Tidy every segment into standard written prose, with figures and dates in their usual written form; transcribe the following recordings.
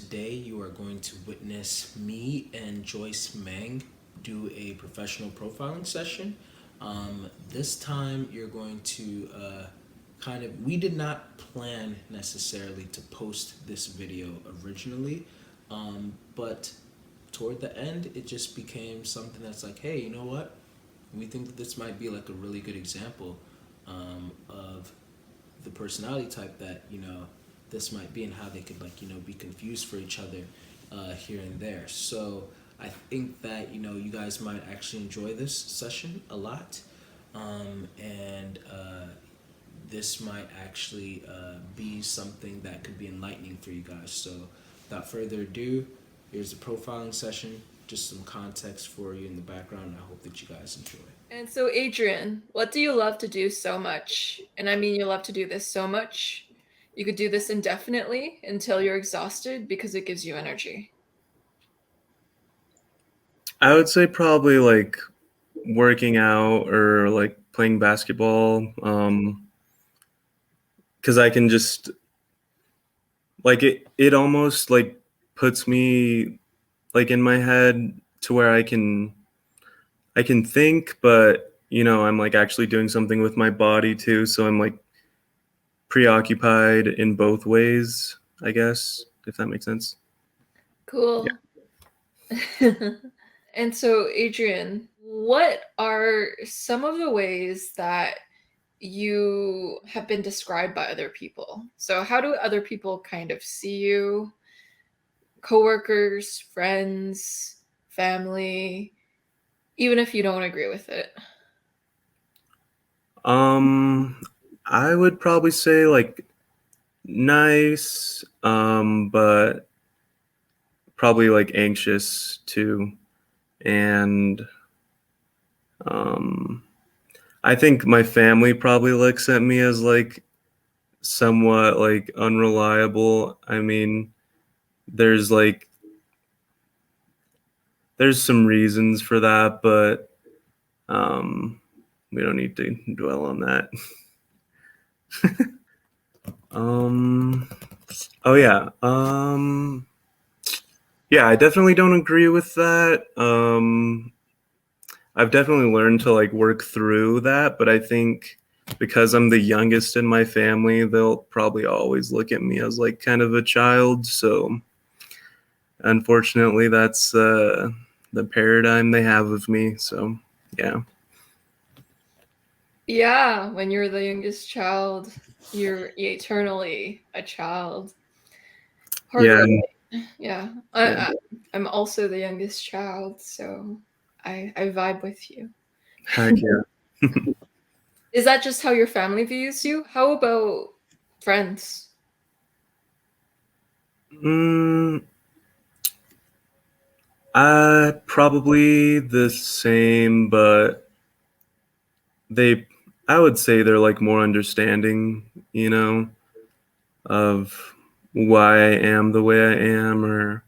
today you are going to witness me and Joyce Mang do a professional profiling session. This time you're going to we did not plan necessarily to post this video originally, but toward the end it just became something that's like, hey, you know what? We think that this might be like a really good example of the personality type that this might be, and how they could be confused for each other here and there. So I think that you guys might actually enjoy this session a lot, and this might actually be something that could be enlightening for you guys. So without further ado, here's the profiling session. Just some context for you in the background. I hope that you guys enjoy. And so, Adrian, what do you love to do so much? And I mean, you love to do this so much. You could do this indefinitely until you're exhausted because it gives you energy. I would say probably like working out or like playing basketball. Because I can just like it almost like puts me like in my head to where I can think, but I'm like actually doing something with my body too. So I'm like preoccupied in both ways, I guess, if that makes sense. Cool. Yeah. And so, Adrian, what are some of the ways that you have been described by other people? So, how do other people kind of see you? Coworkers, friends, family, even if you don't agree with it? I would probably say like nice, but probably like anxious too. And I think my family probably looks at me as like somewhat like unreliable. I mean, there's some reasons for that, but we don't need to dwell on that. Oh yeah. Yeah, I definitely don't agree with that. I've definitely learned to like work through that, but I think because I'm the youngest in my family, they'll probably always look at me as like kind of a child. So unfortunately, that's the paradigm they have of me. So yeah. Yeah, when you're the youngest child, you're eternally a child. Hard Yeah. yeah. Yeah. I'm also the youngest child, so I vibe with you. Heck yeah. Is that just how your family views you? How about friends? Probably the same, but I would say they're like more understanding, of why I am the way I am, or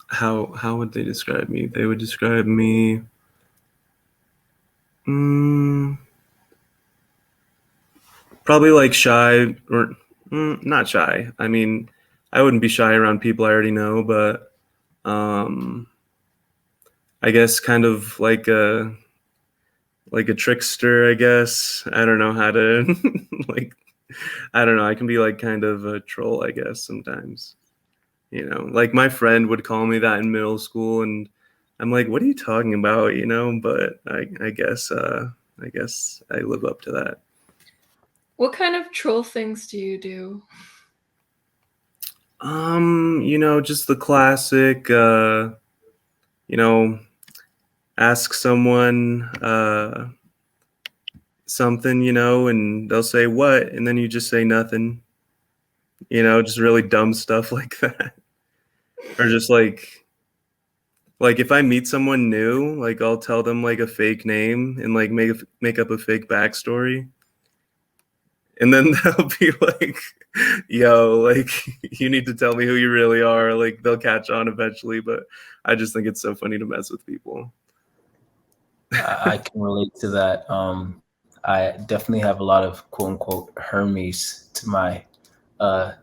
how would they describe me? They would describe me probably like shy, or not shy. I mean, I wouldn't be shy around people I already know, but I guess kind of like a trickster, I guess. I don't know how to like, I don't know. I can be like kind of a troll, I guess, sometimes. Like my friend would call me that in middle school, and I'm like, what are you talking about? But I guess I live up to that. What kind of troll things do you do? Just the classic, ask someone something, and they'll say what, and then you just say nothing. Just really dumb stuff like that. Or just like if I meet someone new, like I'll tell them like a fake name and like make up a fake backstory. And then they'll be like, yo, like you need to tell me who you really are. Like they'll catch on eventually, but I just think it's so funny to mess with people. I can relate to that. I definitely have a lot of quote unquote Hermes to my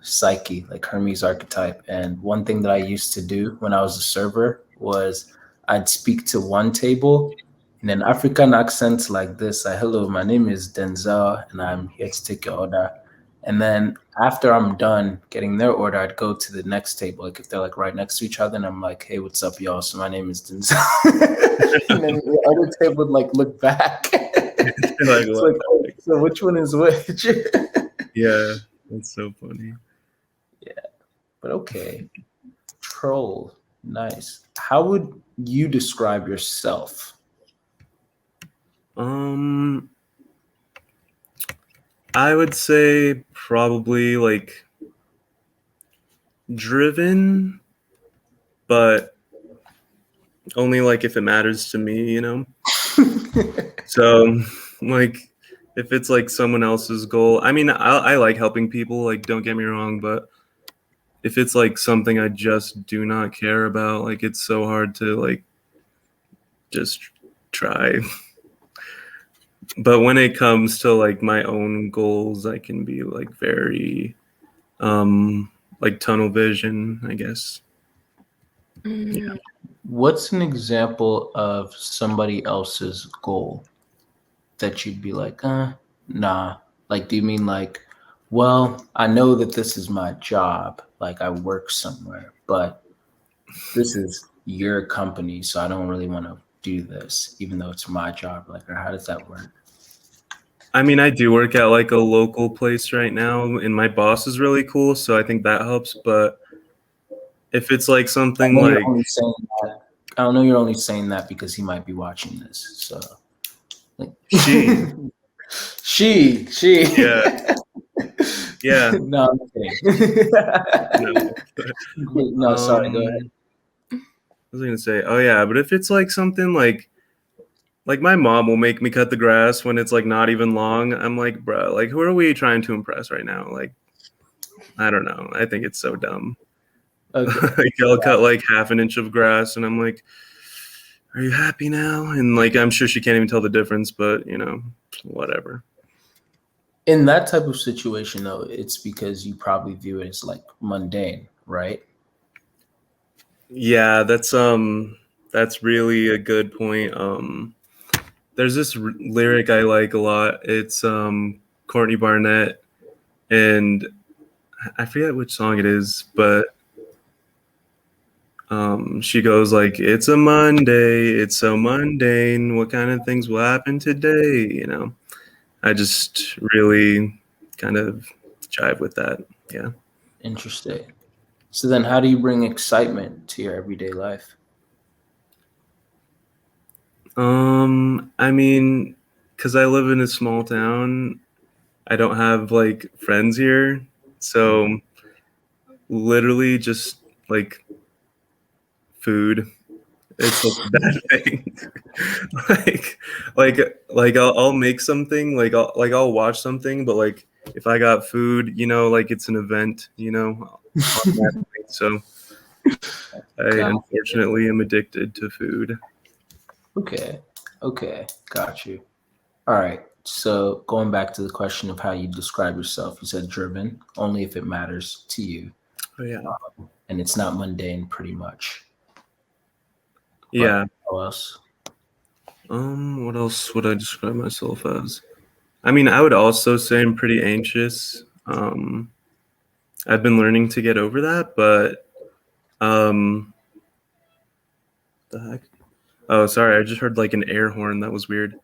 psyche, like Hermes archetype. And one thing that I used to do when I was a server was I'd speak to one table in an African accent like this, like, hello, my name is Denzel, and I'm here to take your order. And then after I'm done getting their order, I'd go to the next table, like if they're like right next to each other, and I'm like, hey, what's up, y'all? So my name is Denzel. And then the other table would like look back. It's like, oh, so which one is which? Yeah, that's so funny. Yeah, but okay. Troll, nice. How would you describe yourself? I would say probably like driven, but only like if it matters to me, you know? So like if it's like someone else's goal, I mean, I like helping people, like don't get me wrong, but if it's like something I just do not care about, like it's so hard to like just try. But when it comes to like my own goals, I can be like very like tunnel vision, I guess. Yeah. What's an example of somebody else's goal that you'd be like, nah? Like, do you mean like, well, I know that this is my job, like I work somewhere, but this is your company, so I don't really want to do this, even though it's my job. Like, or how does that work? I mean, I do work at like a local place right now, and my boss is really cool, so I think that helps. But if it's like something like, I don't know you're only saying that because he might be watching this. So like, she, yeah, yeah. No, I'm kidding. No, Sorry, go ahead. I was gonna say, oh yeah, but if it's like something like my mom will make me cut the grass when it's like not even long. I'm like, bro, like who are we trying to impress right now? Like, I don't know. I think it's so dumb. Okay. Like I'll cut like half an inch of grass, and I'm like, are you happy now? And like, I'm sure she can't even tell the difference, but you know, whatever. In that type of situation, though, it's because you probably view it as like mundane, right? Yeah, that's really a good point. There's this lyric I like a lot. It's Courtney Barnett, and I forget which song it is, but she goes like, "It's a Monday, it's so mundane. What kind of things will happen today?" You know, I just really kind of jive with that. Yeah. Interesting. So then, how do you bring excitement to your everyday life? I mean, because I live in a small town, I don't have like friends here, so literally just like food. It's like a bad thing. like I'll make something, like I'll watch something, but like if I got food, you know, like it's an event, you know. So I unfortunately am addicted to food. Okay, got you. All right. So going back to the question of how you describe yourself, you said driven, only if it matters to you. Oh yeah. And it's not mundane, pretty much. Yeah. But what else? What else would I describe myself as? I mean, I would also say I'm pretty anxious. I've been learning to get over that, but the heck? Oh, sorry, I just heard like an air horn. That was weird.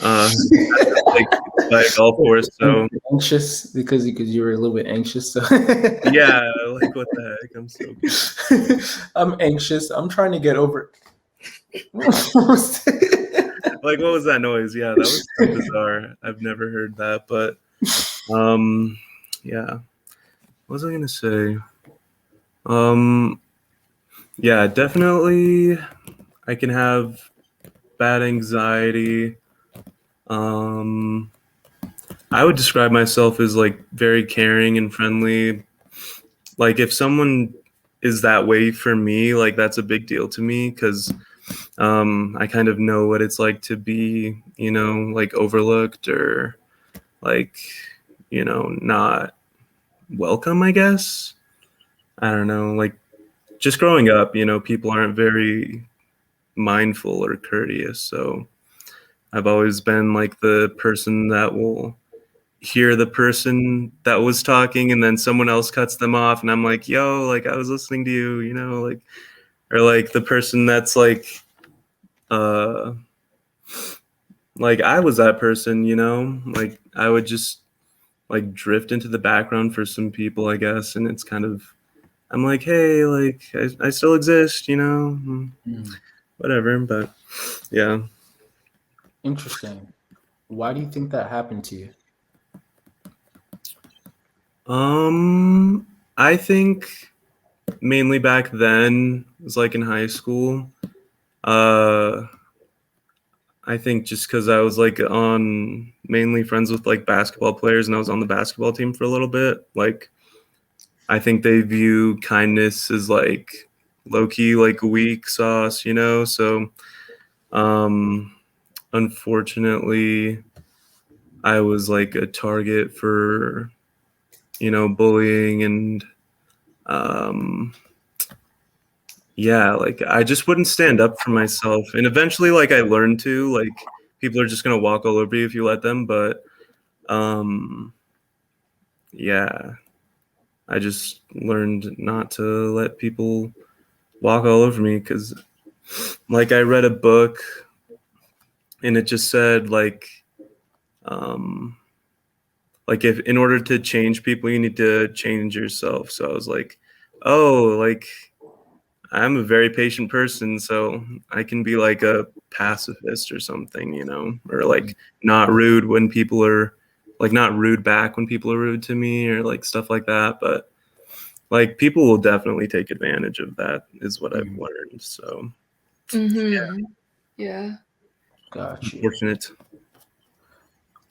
Like by a golf course. So anxious because you were a little bit anxious. So yeah, like what the heck? I'm so good. I'm anxious. I'm trying to get over. Like what was that noise? Yeah, that was so bizarre. I've never heard that, but yeah. What was I gonna say? Yeah, definitely I can have bad anxiety. I would describe myself as like very caring and friendly. Like if someone is that way for me, like that's a big deal to me because I kind of know what it's like to be, you know, like overlooked or like, you know, not welcome, I guess. I don't know, like just growing up, people aren't very mindful or courteous. So I've always been like the person that will hear the person that was talking and then someone else cuts them off and I'm like, yo, like I was listening to you, like, or like the person that's uh like I was that person, like I would just like drift into the background for some people, I guess. And it's kind of, I'm like, hey, like I still exist, whatever. But yeah. Interesting. Why do you think that happened to you? I think mainly back then, it was like in high school. I think just because I was like on mainly friends with like basketball players and I was on the basketball team for a little bit. Like, I think they view kindness as like low key, like weak sauce, So, unfortunately, I was like a target for, bullying and, yeah, like I just wouldn't stand up for myself. And eventually, like I learned to, like people are just gonna walk all over you if you let them. But yeah, I just learned not to let people walk all over me because, like, I read a book and it just said like if in order to change people, you need to change yourself. So I was like, oh, like I'm a very patient person, so I can be like a pacifist or something, or like not rude when people are like not rude back when people are rude to me or like stuff like that. But like people will definitely take advantage of that is what I've learned. So Yeah. Got you. unfortunate.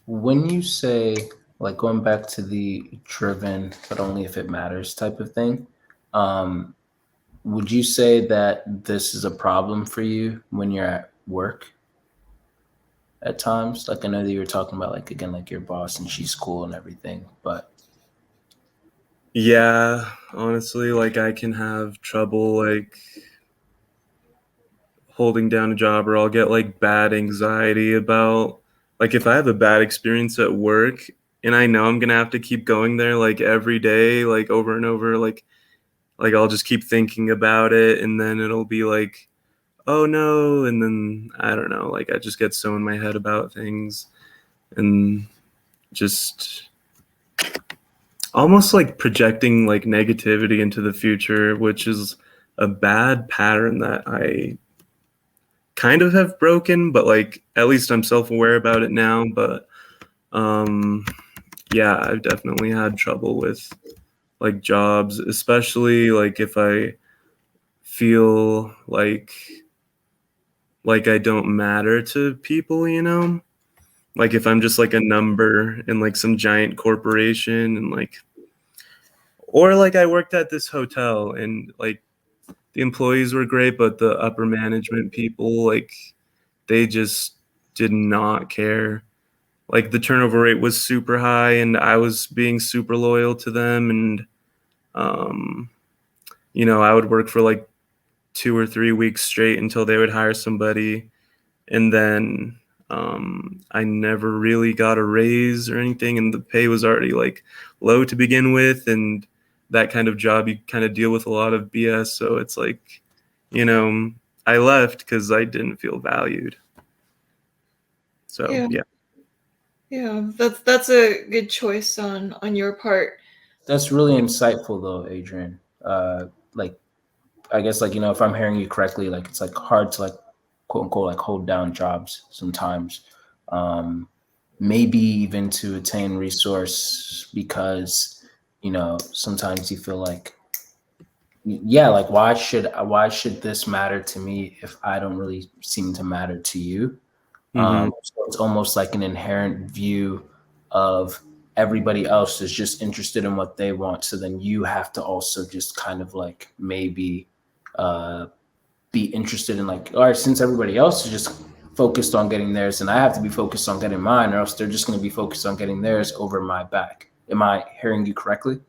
When you say, like, going back to the driven, but only if it matters type of thing, would you say that this is a problem for you when you're at work at times? Like, I know that you were talking about, like, again, like your boss and she's cool and everything, but Yeah, honestly, like I can have trouble like holding down a job or I'll get like bad anxiety about like if I have a bad experience at work and I know I'm gonna have to keep going there like every day, like over and over, like I'll just keep thinking about it and then it'll be like, oh no, and then I don't know, like I just get so in my head about things and just almost like projecting like negativity into the future, which is a bad pattern that I kind of have broken, but like at least I'm self-aware about it now. But yeah, I've definitely had trouble with like jobs, especially like if I feel like I don't matter to people, like if I'm just like a number in like some giant corporation and like or like I worked at this hotel and like the employees were great, but the upper management people, like they just did not care. Like the turnover rate was super high and I was being super loyal to them. And, I would work for like 2 or 3 weeks straight until they would hire somebody. And then I never really got a raise or anything. And the pay was already like low to begin with. And that kind of job, you kind of deal with a lot of BS. So it's like, I left because I didn't feel valued. So yeah. Yeah, that's a good choice on your part. that's really insightful though, Adrian. Like, I guess, like, if I'm hearing you correctly, like it's like hard to like quote unquote like hold down jobs sometimes. Maybe even to attain resource because sometimes you feel like, yeah, like why should this matter to me if I don't really seem to matter to you? So it's almost like an inherent view of everybody else is just interested in what they want. So then you have to also just kind of like maybe be interested in like, all right, since everybody else is just focused on getting theirs and I have to be focused on getting mine, or else they're just going to be focused on getting theirs over my back. Am I hearing you correctly?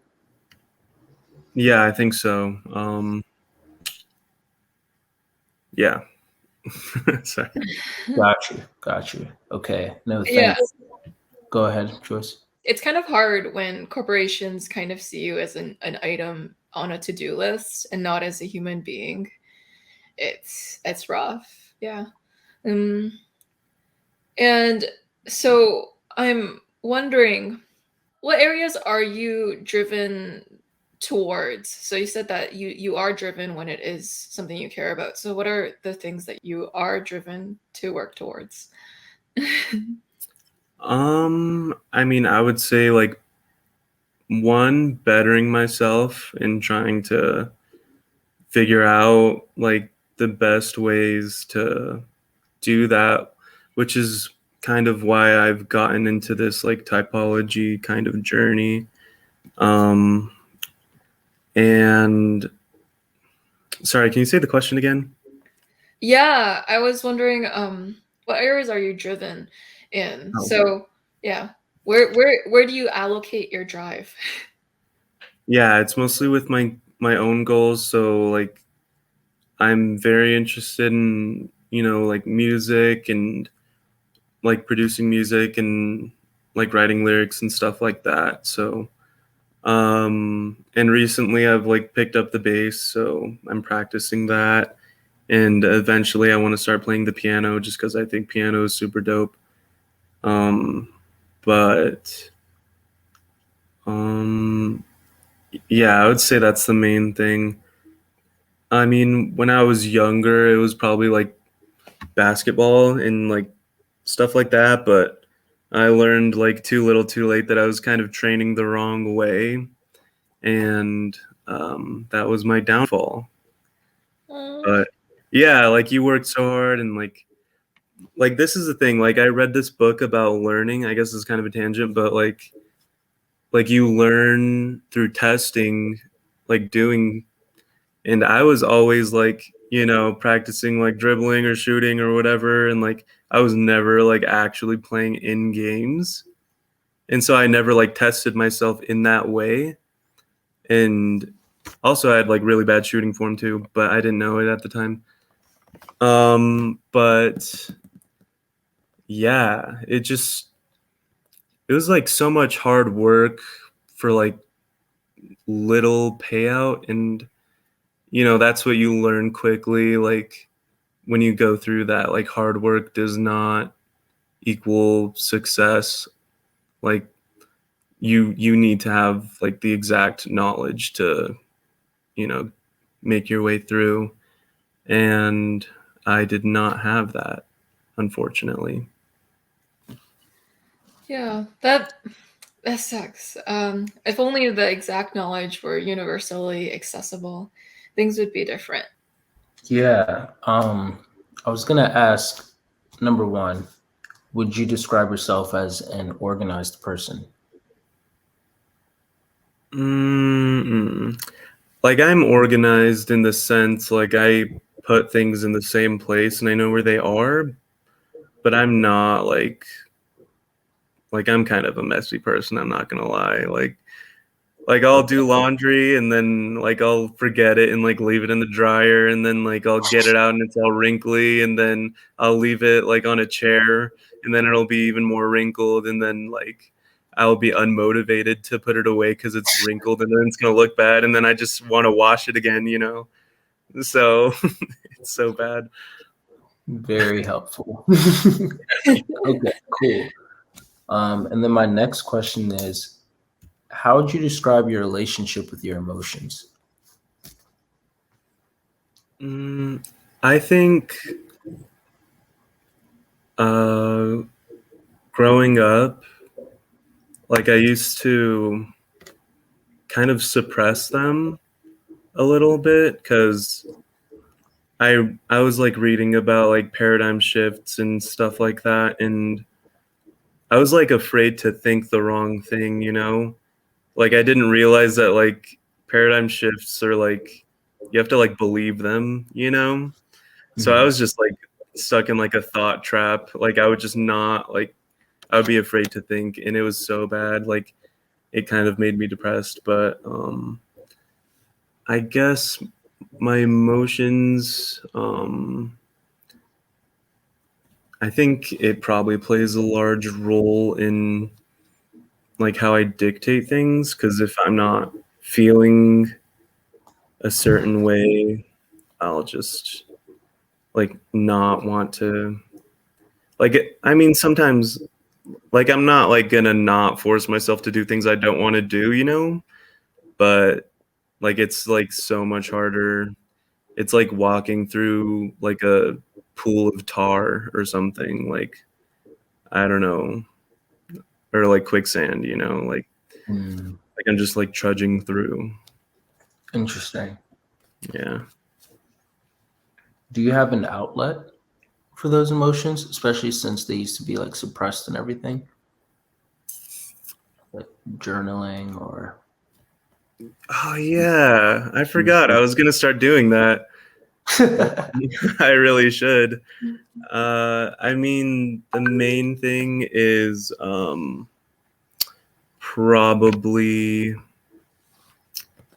Yeah, I think so. Yeah. Sorry. Got you. Okay. No, Yeah. thanks. Go ahead, Joyce. It's kind of hard when corporations kind of see you as an item on a to-do list and not as a human being. It's rough. Yeah. Um, and so I'm wondering, what areas are you driven towards? So you said that you are driven when it is something you care about. So what are the things that you are driven to work towards? I mean, I would say like one, bettering myself and trying to figure out like the best ways to do that, which is kind of why I've gotten into this like typology kind of journey. And sorry, can you say the question again? Yeah, I was wondering, what areas are you driven in? Oh. So yeah, where do you allocate your drive? Yeah, it's mostly with my own goals. So like I'm very interested in, like music and like producing music and like writing lyrics and stuff like that. So and recently I've like picked up the bass, so I'm practicing that. And eventually I want to start playing the piano just because I think piano is super dope. But um yeah, I would say that's the main thing. I mean, when I was younger, it was probably like basketball and like stuff like that, but I learned like too little too late that I was kind of training the wrong way, and that was my downfall. But yeah, like you worked so hard, and like this is the thing, like I read this book about learning. I guess it's kind of a tangent, but like you learn through testing, like doing. And I was always like, practicing like dribbling or shooting or whatever. And like, I was never like actually playing in games. And so I never like tested myself in that way. And also I had like really bad shooting form too, but I didn't know it at the time. But yeah, it was like so much hard work for like little payout. And, that's what you learn quickly. Like, when you go through that, like hard work does not equal success. Like you need to have like the exact knowledge to, you know, make your way through. And I did not have that, unfortunately. Yeah, that sucks. If only the exact knowledge were universally accessible, things would be different. Yeah. I was gonna ask, number one, would you describe yourself as an organized person? Mm-mm. Like I'm organized in the sense like I put things in the same place and I know where they are, but I'm not like I'm kind of a messy person, I'm not gonna lie. Like I'll do laundry and then like I'll forget it and like leave it in the dryer and then like I'll get it out and it's all wrinkly and then I'll leave it like on a chair and then it'll be even more wrinkled and then like I'll be unmotivated to put it away because it's wrinkled and then it's gonna look bad and then I just want to wash it again. So it's so bad. Very helpful. Okay, cool. And then my next question is, how would you describe your relationship with your emotions? I think uh, growing up, like I used to kind of suppress them a little bit because I was like reading about like paradigm shifts and stuff like that, and I was like afraid to think the wrong thing. Like I didn't realize that like paradigm shifts are like you have to like believe them. So I was just like stuck in like a thought trap. Like I would just not like I would be afraid to think, and it was so bad. Like it kind of made me depressed, but I guess my emotions, I think it probably plays a large role in like how I dictate things, because if I'm not feeling a certain way, I'll just like not want to, like, I mean, sometimes like I'm not like gonna not force myself to do things I don't want to do, you know, but like it's like so much harder. It's like walking through like a pool of tar or something, like, I don't know, or like quicksand, you know, like Hmm, I'm just like trudging through. interesting. Yeah. Do you have an outlet for those emotions, especially since they used to be like suppressed and everything? Like journaling or Oh yeah, I forgot. I was gonna start doing that. I really should. I mean, the main thing is probably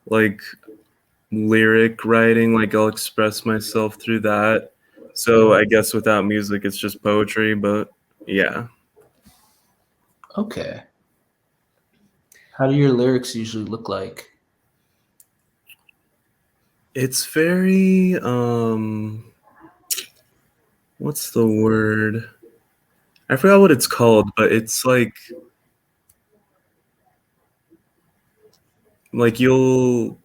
like lyric writing. Like I'll express myself through that. So I guess without music, it's just poetry. But yeah, Okay. How do your lyrics usually look like? it's very what's the word? I forgot what it's called, but it's like you'll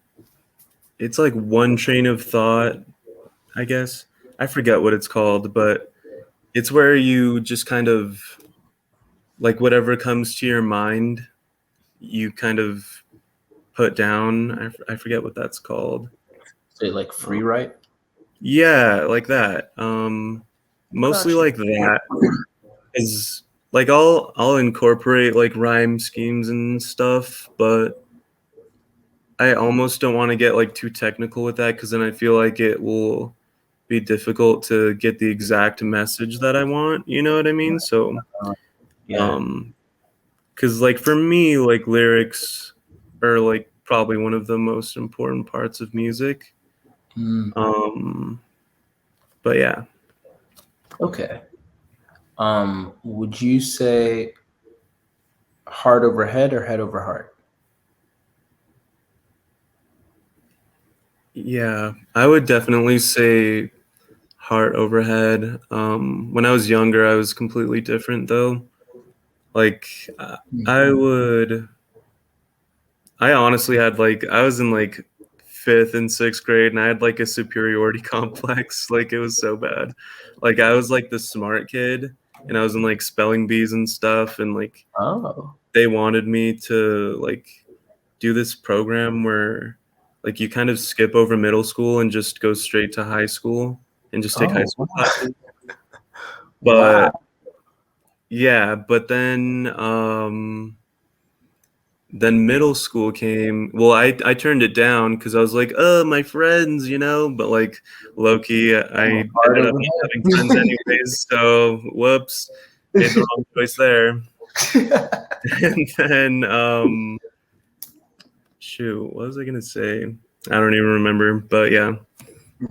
it's like one train of thought, I guess. I forget what it's called, but it's where you just kind of like whatever comes to your mind, you kind of put down. I forget what that's called. Say like Um, free write? yeah, like that. Mostly Gotcha. like that is like I'll incorporate like rhyme schemes and stuff, but I almost don't want to get like too technical with that because then I feel like it will be difficult to get the exact message that I want. You know what I mean? So, Yeah. um, because like for me, like lyrics are like probably one of the most important parts of music. Mm, Um, but yeah, okay. Would you say heart over head or head over heart? yeah, I would definitely say heart overhead. When I was younger, I was completely different though. Like, I would. I honestly had like I was in like fifth and sixth grade, and I had like a superiority complex. Like it was so bad. Like I was like the smart kid, and I was in like spelling bees and stuff, and like Oh. they wanted me to like do this program where like you kind of skip over middle school and just go straight to high school and just take high Oh. school classes. But Wow. yeah, but then middle school came. Well, I turned it down because I was like, oh, my friends, you know. But like low key, I Oh, heart ended up over not having friends anyways. So whoops, made the wrong choice there. head. And then shoot, what was I gonna say? I don't even remember. But yeah,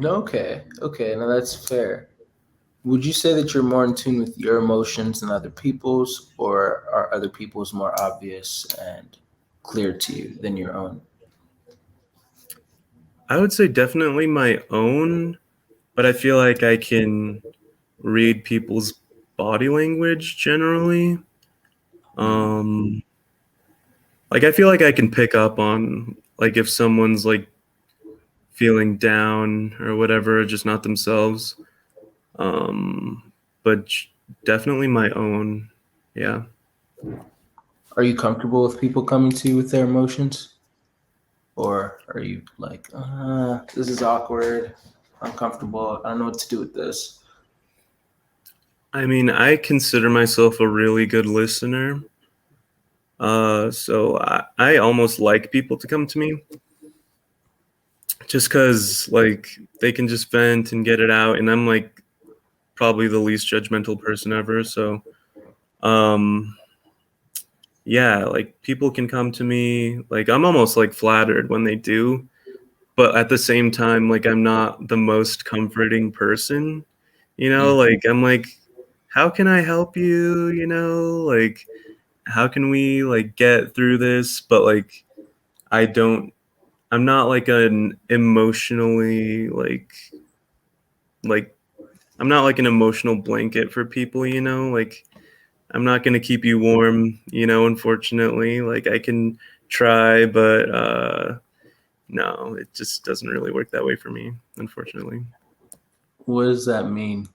Okay. Okay. Now that's fair. Would you say that you're more in tune with your emotions than other people's, or are other people's more obvious and clear to you than your own? I would say definitely my own. But I feel like I can read people's body language generally. Um, like I feel like I can pick up on like if someone's like feeling down or whatever, just not themselves. But definitely my own. Yeah. Are you comfortable with people coming to you with their emotions? Or are you like, this is awkward, uncomfortable, I don't know what to do with this? I mean, I consider myself a really good listener. So I almost like people to come to me just because like they can just vent and get it out, and I'm like probably the least judgmental person ever. So um yeah, like people can come to me, like I'm almost like flattered when they do, but at the same time, like, I'm not the most comforting person, you know, like, I'm like, how can I help you? You know, like, how can we like get through this? But like, I don't, I'm not like an emotionally like, I'm not like an emotional blanket for people, you know, like, I'm not going to keep you warm, you know, unfortunately. Like, I can try, but no, it just doesn't really work that way for me, unfortunately. What does that mean?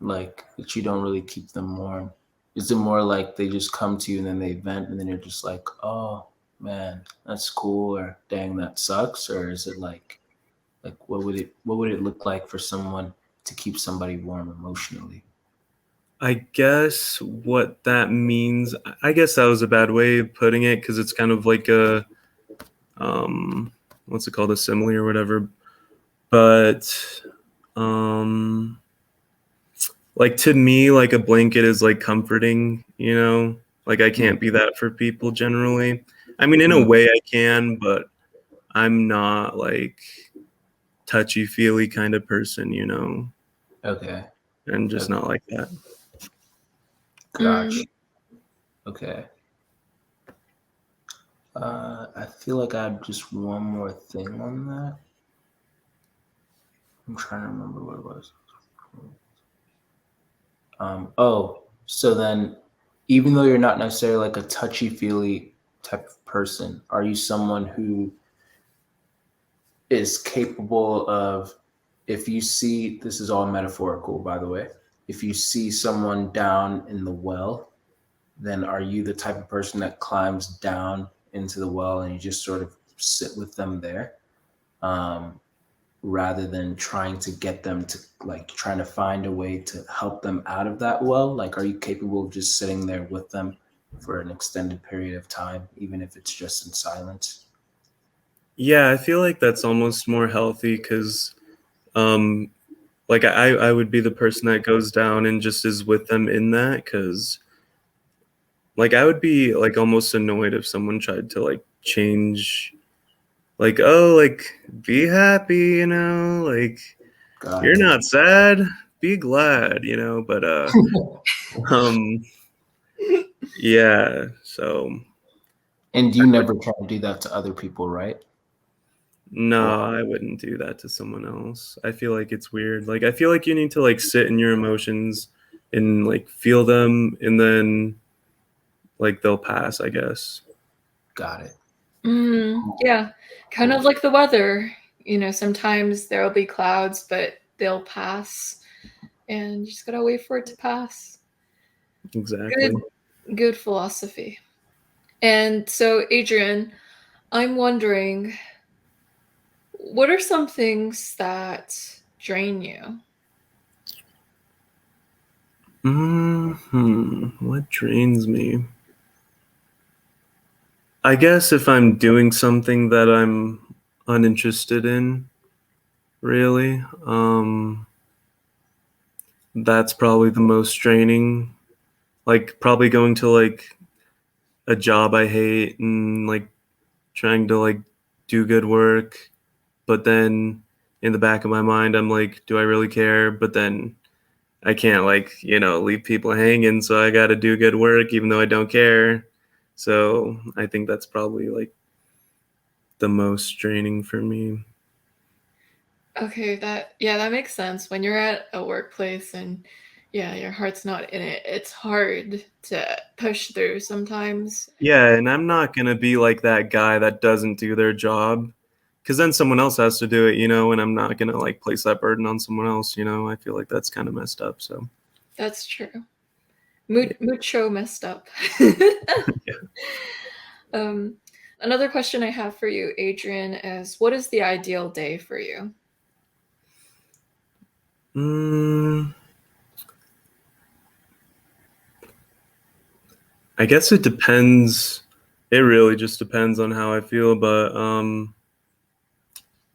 Like that you don't really keep them warm? Is it more like they just come to you and then they vent and then you're just like, oh man, that's cool, or dang, that sucks? Or is it like what would it look like for someone to keep somebody warm emotionally? I guess what that means, I guess that was a bad way of putting it because it's kind of like a, what's it called, a simile or whatever. But, like to me, like a blanket is like comforting, you know? Like I can't be that for people generally. I mean, in a way I can, but I'm not like touchy-feely kind of person, you know? Okay. And just Okay. not like that. Gotcha. Okay. I feel like I have just one more thing on that. I'm trying to remember what it was. So then, even though you're not necessarily like a touchy-feely type of person, are you someone who is capable of, if you see, this is all metaphorical, by the way, if you see someone down in the well, then are you the type of person that climbs down into the well and you just sort of sit with them there? Rather than trying to get them to, like, trying to find a way to help them out of that well? Like, are you capable of just sitting there with them for an extended period of time, even if it's just in silence? Yeah, I feel like that's almost more healthy because, like I would be the person that goes down and just is with them in that because, like, I would be like almost annoyed if someone tried to like change, like, oh, like be happy, you know, like Got you're it. not sad, be glad, you know. But um, yeah. So And you never try to do that to other people, right? no, I wouldn't do that to someone else. I feel like it's weird. Like I feel like you need to like sit in your emotions and like feel them, and then like they'll pass, I guess. Got it. Yeah, kind of like the weather. You know, sometimes there'll be clouds, but they'll pass, and you just gotta wait for it to pass. Exactly. Good philosophy. And so, Adrian, I'm wondering, what are some things that drain you? What drains me? I guess if I'm doing something that I'm uninterested in, really, that's probably the most draining. Like probably going to like a job I hate and like trying to like do good work, but then in the back of my mind I'm like, do I really care? But then I can't like, you know, leave people hanging, so I got to do good work even though I don't care. So I think that's probably like the most draining for me. Okay, that makes sense. When you're at a workplace and your heart's not in it, it's hard to push through sometimes. Yeah, and I'm not going to be like that guy that doesn't do their job because then someone else has to do it, you know, and I'm not going to like place that burden on someone else, you know. I feel like that's kind of messed up. So, That's true. yeah. Mucho messed up. Yeah. um, Another question I have for you, Adrian, is what is the ideal day for you? Mm, I guess it depends. It really just depends on how I feel, but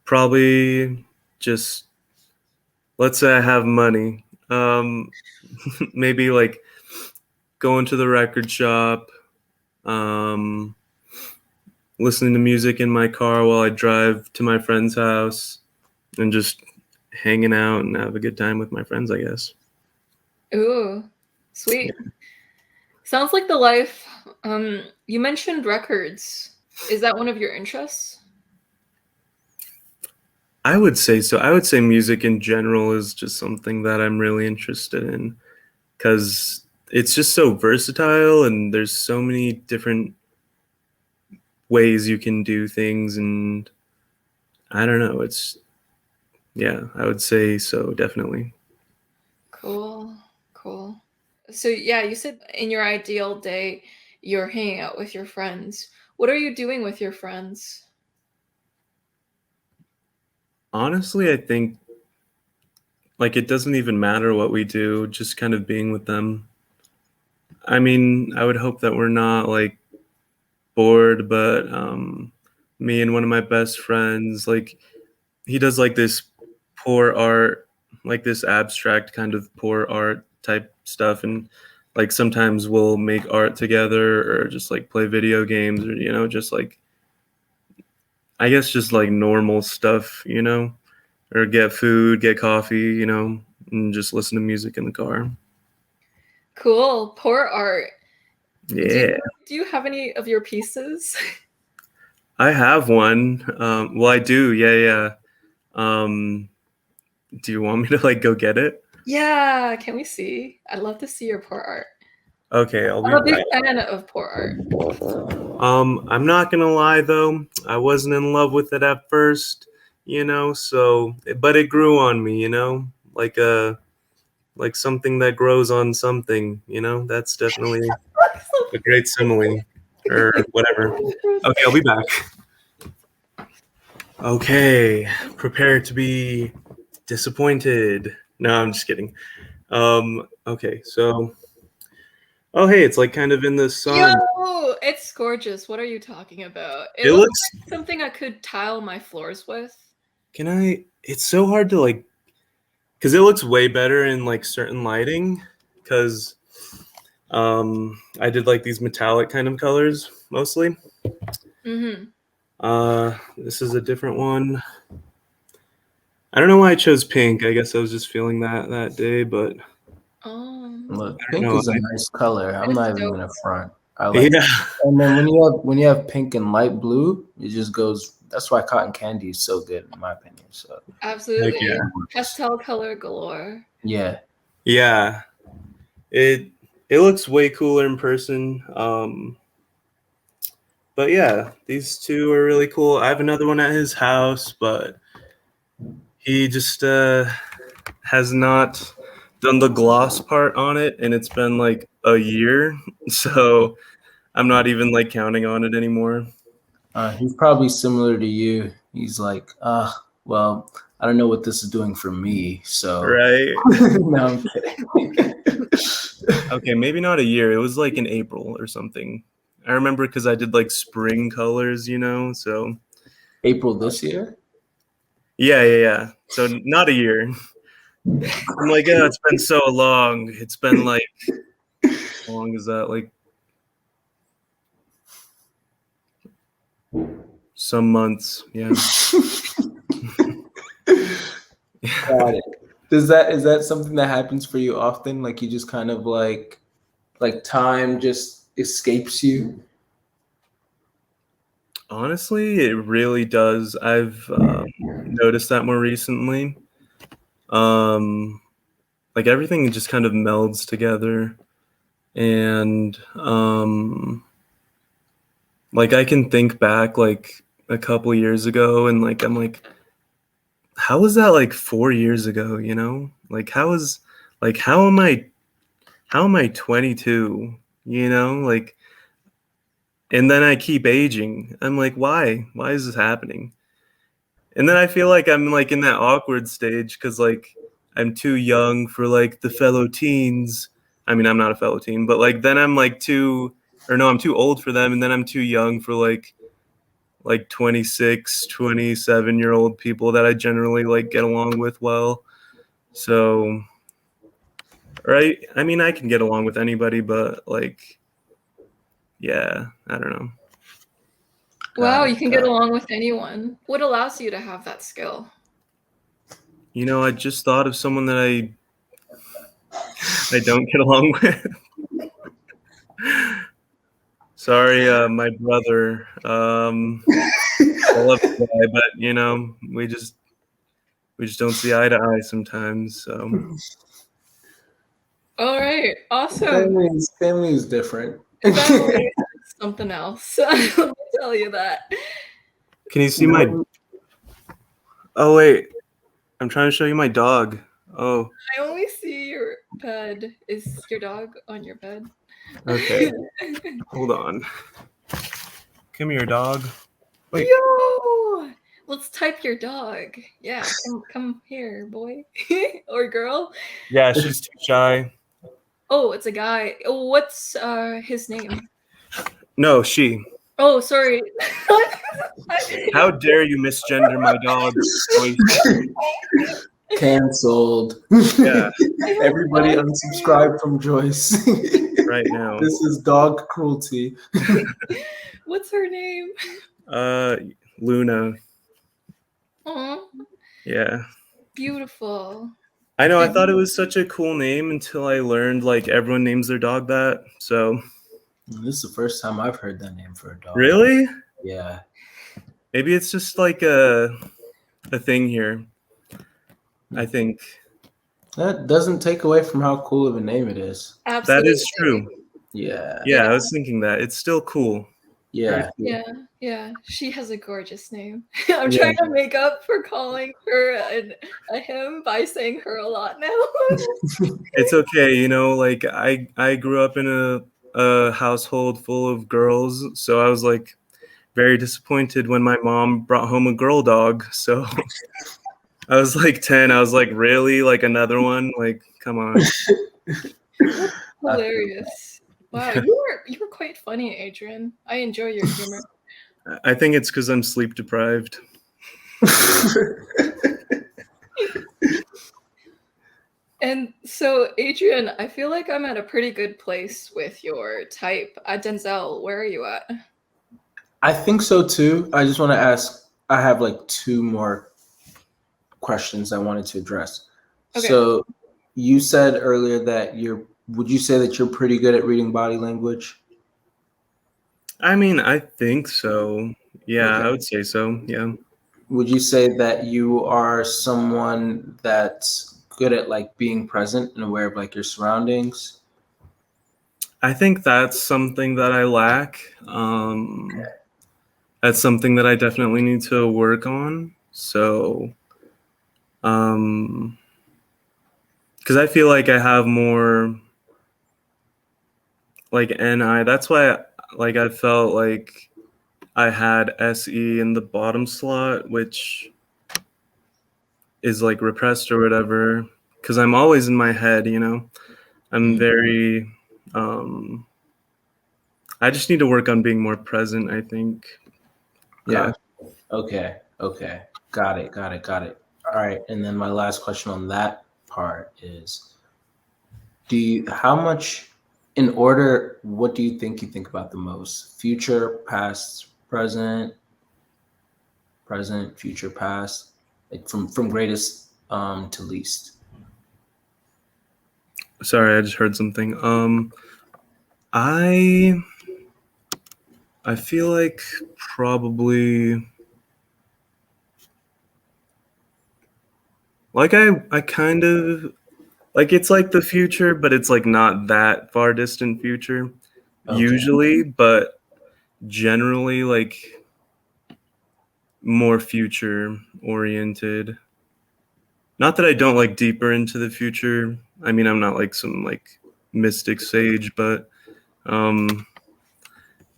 probably just let's say I have money. Maybe like going to the record shop, um, listening to music in my car while I drive to my friend's house and just hanging out and have a good time with my friends, I guess. Ooh, sweet. Sounds like the life. You mentioned records. Is that one of your interests? I would say so. I would say music in general is just something that I'm really interested in because it's just so versatile and there's so many different ways you can do things. And I don't know. Yeah, I would say so, definitely. Cool, cool. So yeah, you said in your ideal day, you're hanging out with your friends. What are you doing with your friends? Honestly, I think like it doesn't even matter what we do, just kind of being with them. I mean, I would hope that we're not like bored, but me and one of my best friends, like he does like this poor art, like this abstract kind of poor art type stuff, and like sometimes we'll make art together or just like play video games or just like I guess just like normal stuff, or get food, get coffee, and just listen to music in the car. Cool, poor art. Yeah. Do you have any of your pieces? I have one. Well, I do. Yeah. Do you want me to like go get it? Yeah, can we see? I'd love to see your poor art. Okay, I'll be I'm a big right. fan of poor art. I'm not gonna lie though, I wasn't in love with it at first, so but it grew on me, like like something that grows on something, that's definitely a great simile or whatever. Okay, I'll be back. Okay, prepare to be disappointed. No, I'm just kidding. Okay, so oh hey, it's like kind of in the sun. Yo, it's gorgeous. What are you talking about? It It looks looks like something I could tile my floors with. it's so hard to like because it looks way better in like certain lighting because I did like these metallic kind of colors mostly. Mm-hmm. This is a different one. I don't know why I chose pink. I guess I was just feeling that day, but Look, I don't pink know. is a nice color. I'm It's not even dope. gonna front. I like Yeah. And then when you have pink and light blue, it just goes. That's why cotton candy is so good, in my opinion. So Heck Absolutely. yeah. Pastel color galore. yeah, Yeah. It looks way cooler in person. But yeah, these two are really cool. I have another one at his house, but he just has not done the gloss part on it, and it's been like a year, so I'm not even like counting on it anymore. he's probably similar to you. He's like, well, I don't know what this is doing for me. So Right? no, I'm kidding. Okay, maybe not a year. It was like in April or something. I remember because I did like spring colors, so April this year. yeah. So not a year. I'm like, oh, it's been so long. It's been like, how long is that? Like some months. Yeah. Got it. Is that something that happens for you often? Like you just kind of like time just escapes you? Honestly, it really does. I've noticed that more recently. Um, like everything just kind of melds together, and like I can think back like a couple years ago, and like I'm like, how was that like 4 years ago? Like like how am I 22? Like, and then I keep aging. I'm like, why? Why is this happening? And then I feel like I'm like in that awkward stage because like I'm too young for like the fellow teens. I mean, I'm not a fellow teen, but like then I'm like I'm too old for them, and then I'm too young for like 26, 27-year-old people that I generally like get along with well. So, right? I mean, I can get along with anybody, but like, yeah, I don't know. Wow, you it, can got get it. along with anyone. What allows you to have that skill? You know, I just thought of someone that I don't get along with. Sorry, my brother. I love the guy, but you know, we just don't see eye to eye sometimes. So All right, awesome. Family is different. Family is something else. Let me tell you that. can you see my? Oh wait, I'm trying to show you my dog. Oh, I only see your bed. Is your dog on your bed? okay. Hold on. Come here, dog. Wait. Yo! Let's type your dog. Yeah, come here, boy or girl. Yeah, she's too shy. Oh, it's a guy. Oh, what's his name? No, she. Oh, sorry. How dare you misgender my dog? Canceled. Yeah, Everybody unsubscribe from Joyce. right now. This is dog cruelty. What's her name? Luna. Aw, Yeah. beautiful. I know, I thought it was such a cool name until I learned like everyone names their dog that. So This is the first time I've heard that name for a dog. really? Yeah. Maybe it's just like a thing here. I think. That doesn't take away from how cool of a name it is. Absolutely. That is true. Yeah. Yeah, I was thinking that. It's still cool. Yeah. Yeah. She has a gorgeous name. I'm trying to make up for calling her a him by saying her a lot now. It's okay, you know, like I grew up in a household full of girls, so I was like very disappointed when my mom brought home a girl dog. So I was like 10. I was like, really? Like another one? Like, come on. Hilarious. Wow, you were quite funny, Adrian. I enjoy your humor. I think it's because I'm sleep deprived. And so, Adrian, I feel like I'm at a pretty good place with your type. Denzel, where are you at? I think so too. I just want to ask, I have like two more questions I wanted to address. Okay. So you said earlier that would you say that you're pretty good at reading body language? I mean, I think so. Yeah, Okay. I would say so. Yeah. Would you say that you are someone that's good at like being present and aware of like your surroundings? I think that's something that I lack. That's something that I definitely need to work on. So, because I feel like I have more like NI. That's why, like, I felt like I had SE in the bottom slot, which is like repressed or whatever. Because I'm always in my head, you know. I'm very. I just need to work on being more present, I think. Yeah. Okay. Got it. All right. And then my last question on that part is, how much in order, what do you think about the most? Future, past, present, future, past, like from greatest to least. Sorry, I just heard something. I feel like probably like I kind of like it's like the future, but it's like not that far distant future usually, but generally like more future oriented. Not that I don't like deeper into the future. I mean, I'm not like some like mystic sage, but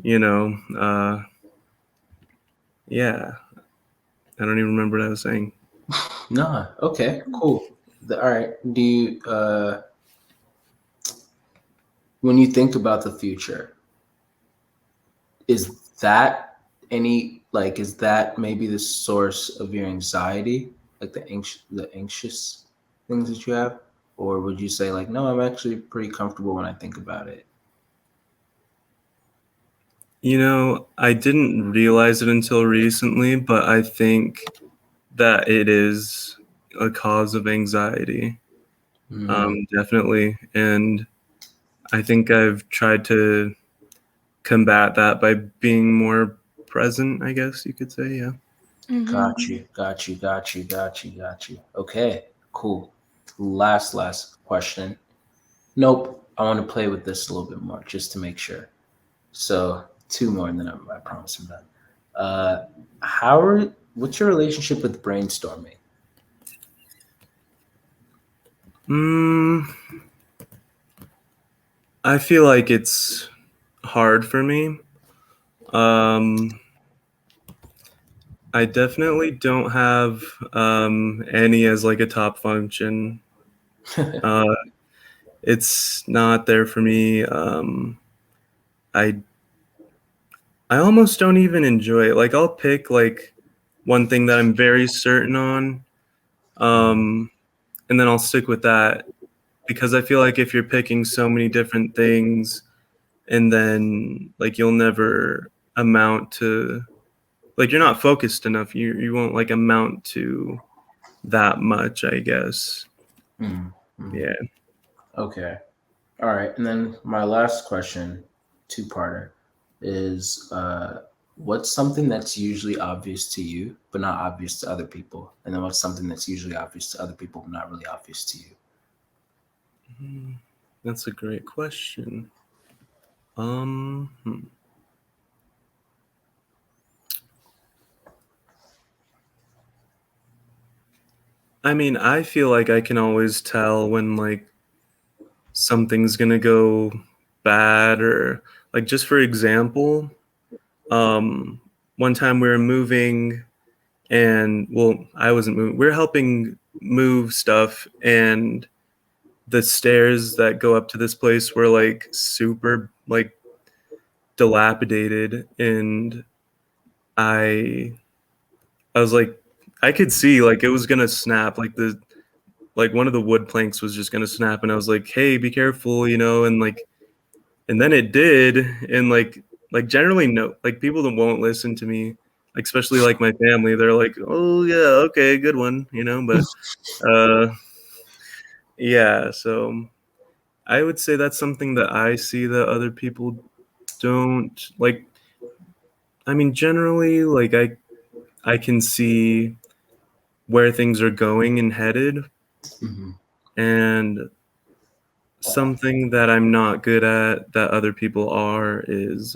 you know, yeah. I don't even remember what I was saying. No. Okay. Cool. All right. Do you when you think about the future, is that is that maybe the source of your anxiety, like the anxious things that you have, or would you say like, no, I'm actually pretty comfortable when I think about it? You know, I didn't realize it until recently, but I think that it is a cause of anxiety. Definitely. And I think I've tried to combat that by being more present, I guess you could say. Yeah. Got Mhm. you, got you, got you, got you, got you. Okay, cool. Last question. Nope, I want to play with this a little bit more just to make sure. So two more, and then I promise I'm done. What's your relationship with brainstorming? Mm, I feel like it's hard for me. Um, I definitely don't have any as like a top function. Uh, it's not there for me. I I almost don't even enjoy it. Like I'll pick like one thing that I'm very certain on, um, and then I'll stick with that because I feel like if you're picking so many different things, and then like you'll never amount to like you're not focused enough. You won't like amount to that much, I guess. Mhm, mhm. Yeah. Okay. All right. And then my last question, two-parter, is what's something that's usually obvious to you, but not obvious to other people? And then what's something that's usually obvious to other people, but not really obvious to you? That's a great question. Hmm. I mean, I feel like I can always tell when like something's gonna go bad or like just for example, um, one time we were moving and well, I wasn't moving. We were helping move stuff and the stairs that go up to this place were like super like dilapidated and I I was like I could see like it was gonna snap like one of the wood planks was just gonna snap and I was like, hey, be careful, you know, and then it did and like generally no like people that won't listen to me, like especially like my family, they're like, oh yeah, okay, good one, you know, but yeah, so I would say that's something that I see that other people don't like. I mean, generally, like I can see where things are going and headed, Mhm. and something that I'm not good at that other people are is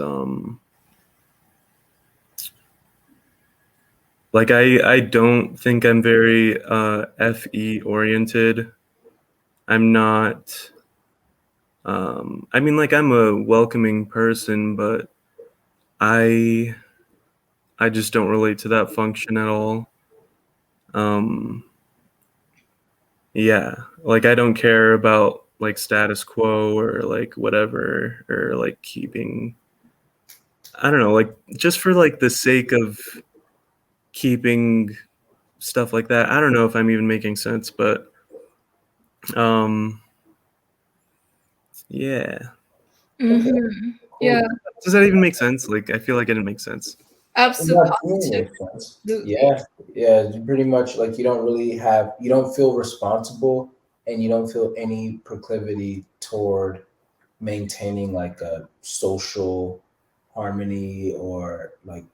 like I don't think I'm very FE oriented. I'm not. I mean, like I'm a welcoming person, but I I just don't relate to that function at all. Um, yeah, like I don't care about like status quo or like whatever or like keeping. I don't know, like just for like the sake of keeping stuff like that. I don't know if I'm even making sense, but um, yeah. Okay, Mhm. Yeah, cool. Does that even make sense? Like I feel like it didn't make sense. That totally makes sense. absolutely. Yeah, yeah. You pretty much like you don't feel responsible, and you don't feel any proclivity toward maintaining like a social harmony or like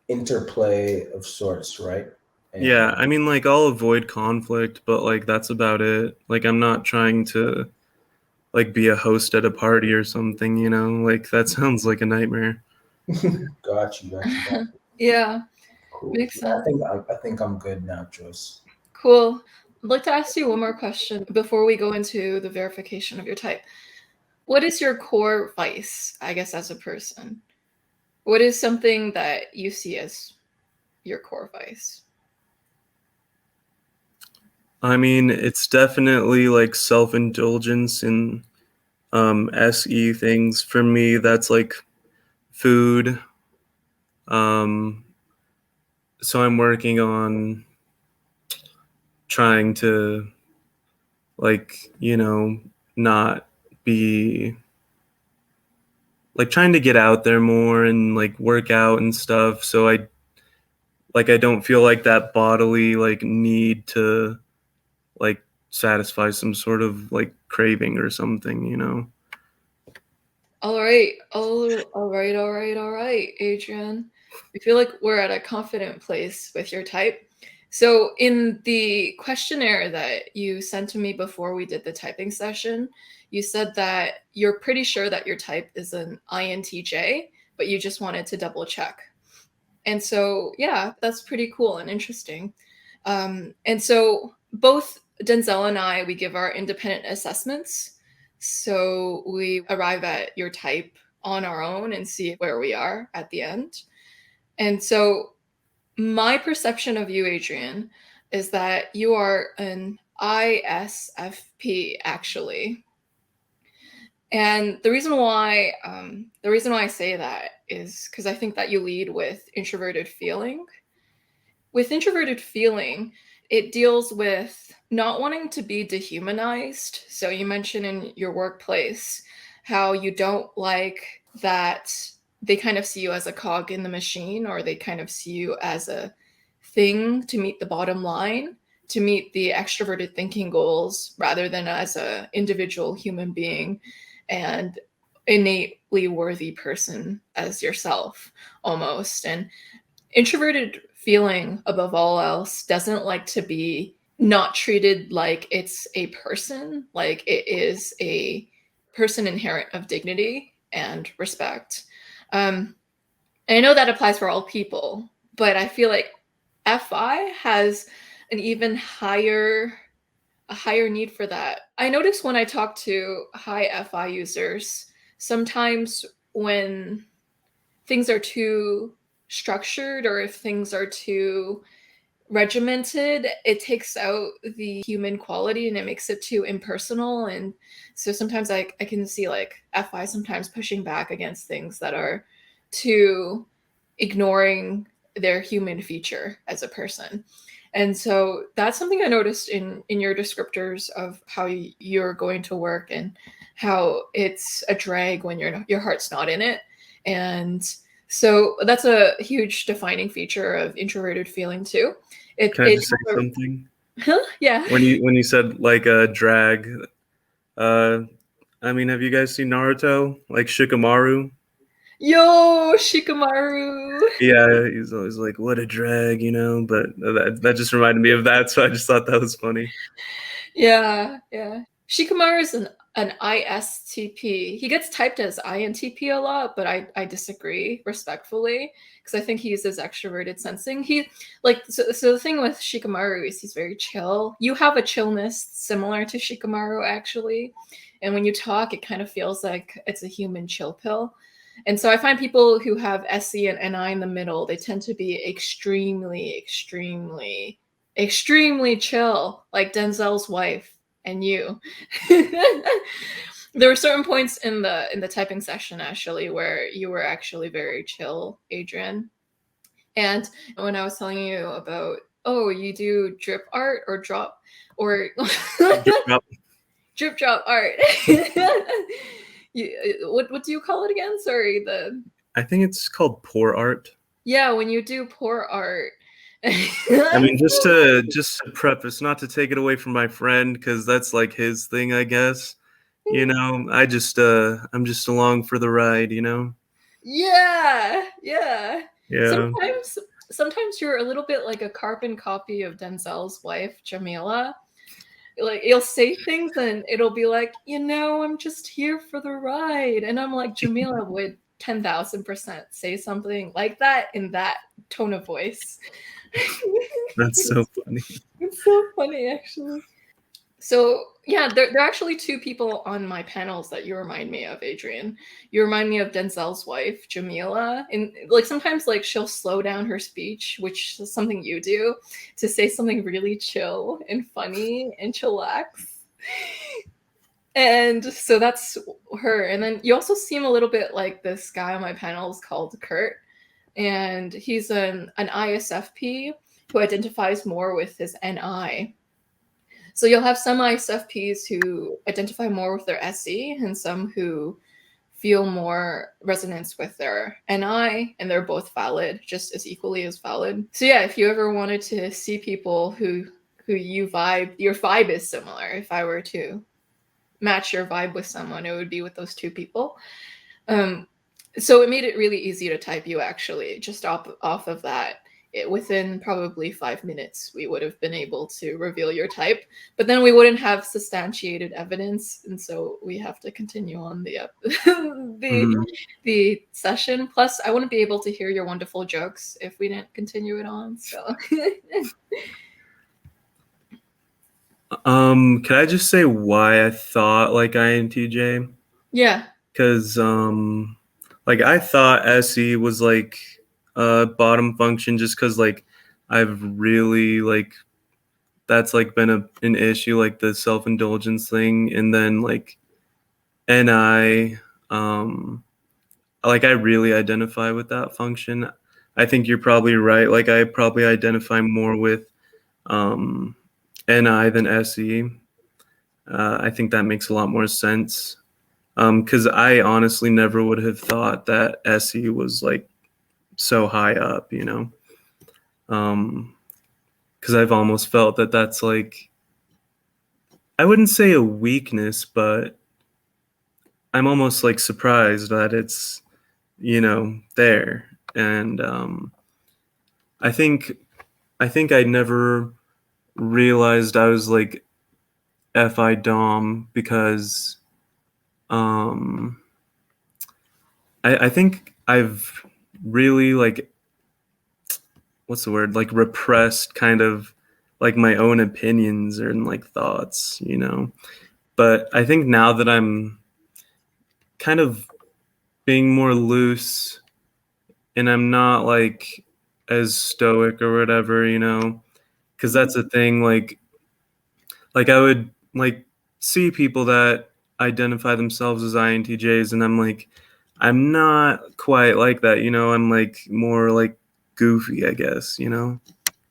interplay of sorts, right? Yeah, And I mean like I'll avoid conflict, but like that's about it. Like I'm not trying to like be a host at a party or something, you know? Like that sounds like a nightmare. got you, got you, got you. Yeah, Cool. makes Yeah, sense. I think I'm good now, Joyce. Cool. I'd like to ask you one more question before we go into the verification of your type. What is your core vice, I guess, as a person? What is something that you see as your core vice? I mean, it's definitely like self-indulgence and SE things. For me, that's like food. Um, so I'm working on trying to like, you know, not be like trying to get out there more and like work out and stuff. So I don't feel like that bodily like need to like satisfy some sort of like craving or something, you know? All right, Adrian. I feel like we're at a confident place with your type. So in the questionnaire that you sent to me before we did the typing session, you said that you're pretty sure that your type is an INTJ, but you just wanted to double check. And so, yeah, that's pretty cool and interesting. And so both Denzel and I, we give our independent assessments. So we arrive at your type on our own and see where we are at the end. And so my perception of you, Adrian, is that you are an ISFP, actually. And the reason why I say that is because I think that you lead with introverted feeling. With introverted feeling, it deals with not wanting to be dehumanized. So you mentioned in your workplace how you don't like that they kind of see you as a cog in the machine, or they kind of see you as a thing to meet the bottom line, to meet the extroverted thinking goals, rather than as an individual human being and innately worthy person as yourself, almost. And introverted feeling, above all else, doesn't like to be not treated like it's a person, like it is a person inherent of dignity and respect. And I know that applies for all people, but I feel like FI has an even higher need for that. I notice when I talk to high FI users, sometimes when things are too structured, or if things are too regimented, it takes out the human quality and it makes it too impersonal. And so sometimes I can see like FI sometimes pushing back against things that are too ignoring their human feature as a person. And so that's something I noticed in your descriptors of how you're going to work, and how it's a drag when your heart's not in it. And so that's a huge defining feature of introverted feeling too. Can I just say something? Yeah. When you said like a drag, I mean, have you guys seen Naruto? Like Shikamaru? Yo, Shikamaru. Yeah, he's always like, "What a drag," you know. But that just reminded me of that, so I just thought that was funny. Yeah. Shikamaru is an ISTP. He gets typed as INTP a lot, but I disagree respectfully, because I think he uses extroverted sensing. He so the thing with Shikamaru is he's very chill. You have a chillness similar to Shikamaru, actually, and when you talk, it kind of feels like it's a human chill pill. And so I find people who have SE and NI in the middle, they tend to be extremely, extremely, extremely chill, like Denzel's wife and you. There were certain points in the typing session, actually, where you were actually very chill, Adrian. And when I was telling you about, oh, you do drip art or drop, or drip drop art. What do you call it again? Sorry, I think it's called pour art. Yeah, when you do pour art. I mean, just to preface, not to take it away from my friend, because that's like his thing, I guess. You know, I'm just along for the ride, you know? Yeah. Yeah. Sometimes you're a little bit like a carbon copy of Denzel's wife, Jamila. Like, you'll say things and it'll be like, I'm just here for the ride. And I'm like, Jamila would 10,000% say something like that in that tone of voice. That's so funny. It's so funny, actually. So yeah, there are actually two people on my panels that you remind me of, Adrian. You remind me of Denzel's wife, Jamila. And like sometimes like she'll slow down her speech, which is something you do, to say something really chill and funny and chillax. And so that's her. And then you also seem a little bit like this guy on my panels called Kurt. And he's an ISFP who identifies more with his NI. So you'll have some ISFPs who identify more with their SE, and some who feel more resonance with their NI, and they're both valid, just as equally as valid. So yeah, if you ever wanted to see people who your vibe is similar, if I were to match your vibe with someone, it would be with those two people. So it made it really easy to type you, actually, just off of that. Within probably 5 minutes, we would have been able to reveal your type, but then we wouldn't have substantiated evidence, and so we have to continue on the the session. Plus, I wouldn't be able to hear your wonderful jokes if we didn't continue it on. So, Can I just say why I thought like INTJ? yeah, Because like I thought SE was like a bottom function, just because like I've really like that's like been an issue, like the self-indulgence thing. And then like NI, like I really identify with that function. I think you're probably right. Like I probably identify more with NI than SE. I think that makes a lot more sense. Because I honestly never would have thought that SE was like so high up, you know. Because I've almost felt that that's like, I wouldn't say a weakness, but I'm almost like surprised that it's, you know, there. And I think I never realized I was like FI Dom because I think I've really like, what's the word, like repressed kind of like my own opinions and like thoughts, you know. But I think now that I'm kind of being more loose and I'm not like as stoic or whatever, you know, because that's the thing, like I would like see people that identify themselves as INTJs and I'm like, I'm not quite like that, you know. I'm like more like goofy, I guess, you know.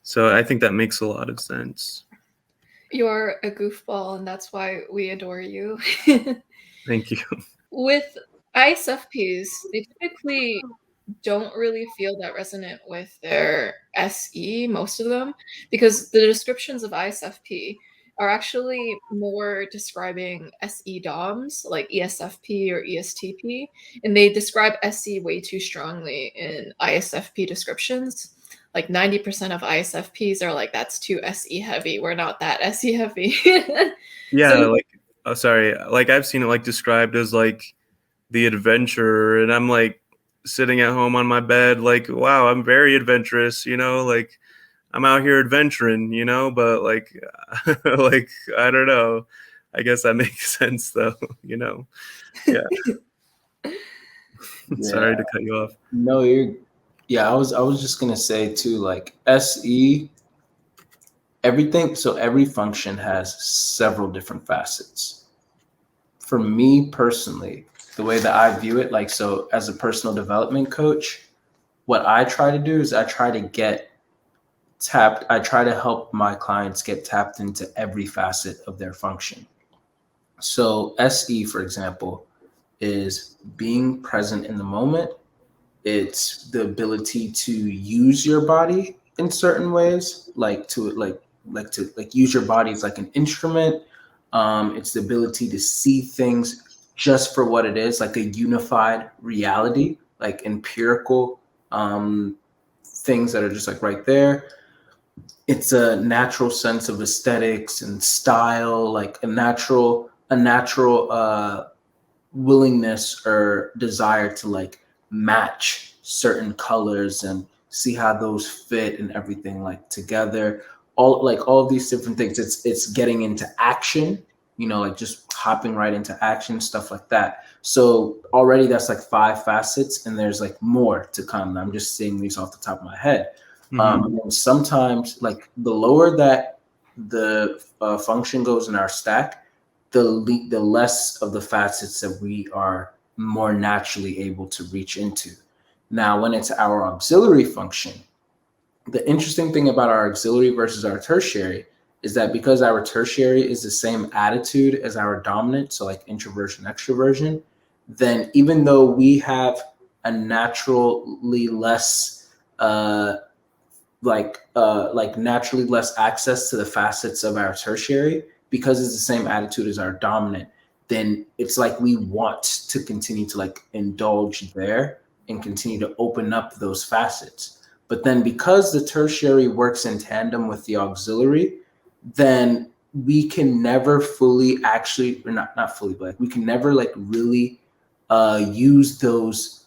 So I think that makes a lot of sense. you're a goofball, and that's why we adore you. Thank you. With ISFPs, they typically don't really feel that resonant with their SE, most of them, because the descriptions of ISFP are actually more describing SE DOMs, like ESFP or ESTP, and they describe SE way too strongly in ISFP descriptions. Like 90% of ISFPs are like, that's too SE heavy. We're not that SE heavy. Yeah, So like, oh, sorry. Like I've seen it like described as like the adventurer, and I'm like sitting at home on my bed, like, wow, I'm very adventurous, you know, like I'm out here adventuring, you know, but like, like, I don't know. I guess that makes sense though, you know? Yeah. Sorry to cut you off. No, I was just gonna say too, like SE, everything, so every function has several different facets. For me personally, the way that I view it, like, so as a personal development coach, what I try to do is I try to help my clients get tapped into every facet of their function. So SE, for example, is being present in the moment. It's the ability to use your body in certain ways, like to use your body as like an instrument. It's the ability to see things just for what it is, like a unified reality, like empirical things that are just like right there. It's a natural sense of aesthetics and style, like a natural willingness or desire to like match certain colors and see how those fit and everything like together. All of these different things. It's getting into action, you know, like just hopping right into action, stuff like that. So already that's like 5 facets, and there's like more to come. I'm just saying these off the top of my head. And sometimes, like the lower that the function goes in our stack, the less of the facets that we are more naturally able to reach into. Now, when it's our auxiliary function, the interesting thing about our auxiliary versus our tertiary is that because our tertiary is the same attitude as our dominant, so like introversion, extroversion, then even though we have a naturally less naturally less access to the facets of our tertiary, because it's the same attitude as our dominant, then it's like we want to continue to like indulge there and continue to open up those facets. But then because the tertiary works in tandem with the auxiliary, then we can never fully actually, or not fully, but like we can never like really use those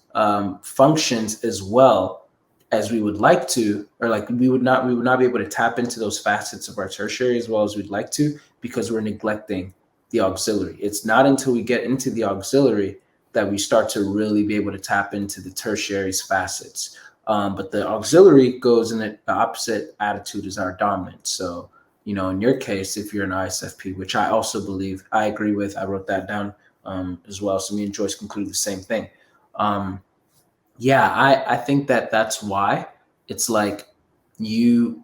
functions as well as we would like to, or like we would not be able to tap into those facets of our tertiary as well as we'd like to, because we're neglecting the auxiliary. It's not until we get into the auxiliary that we start to really be able to tap into the tertiary's facets. But the auxiliary goes in the opposite attitude as our dominant. So, you know, in your case, if you're an ISFP, which I also believe, I agree with, I wrote that down as well. So me and Joyce concluded the same thing. I think that's why it's like the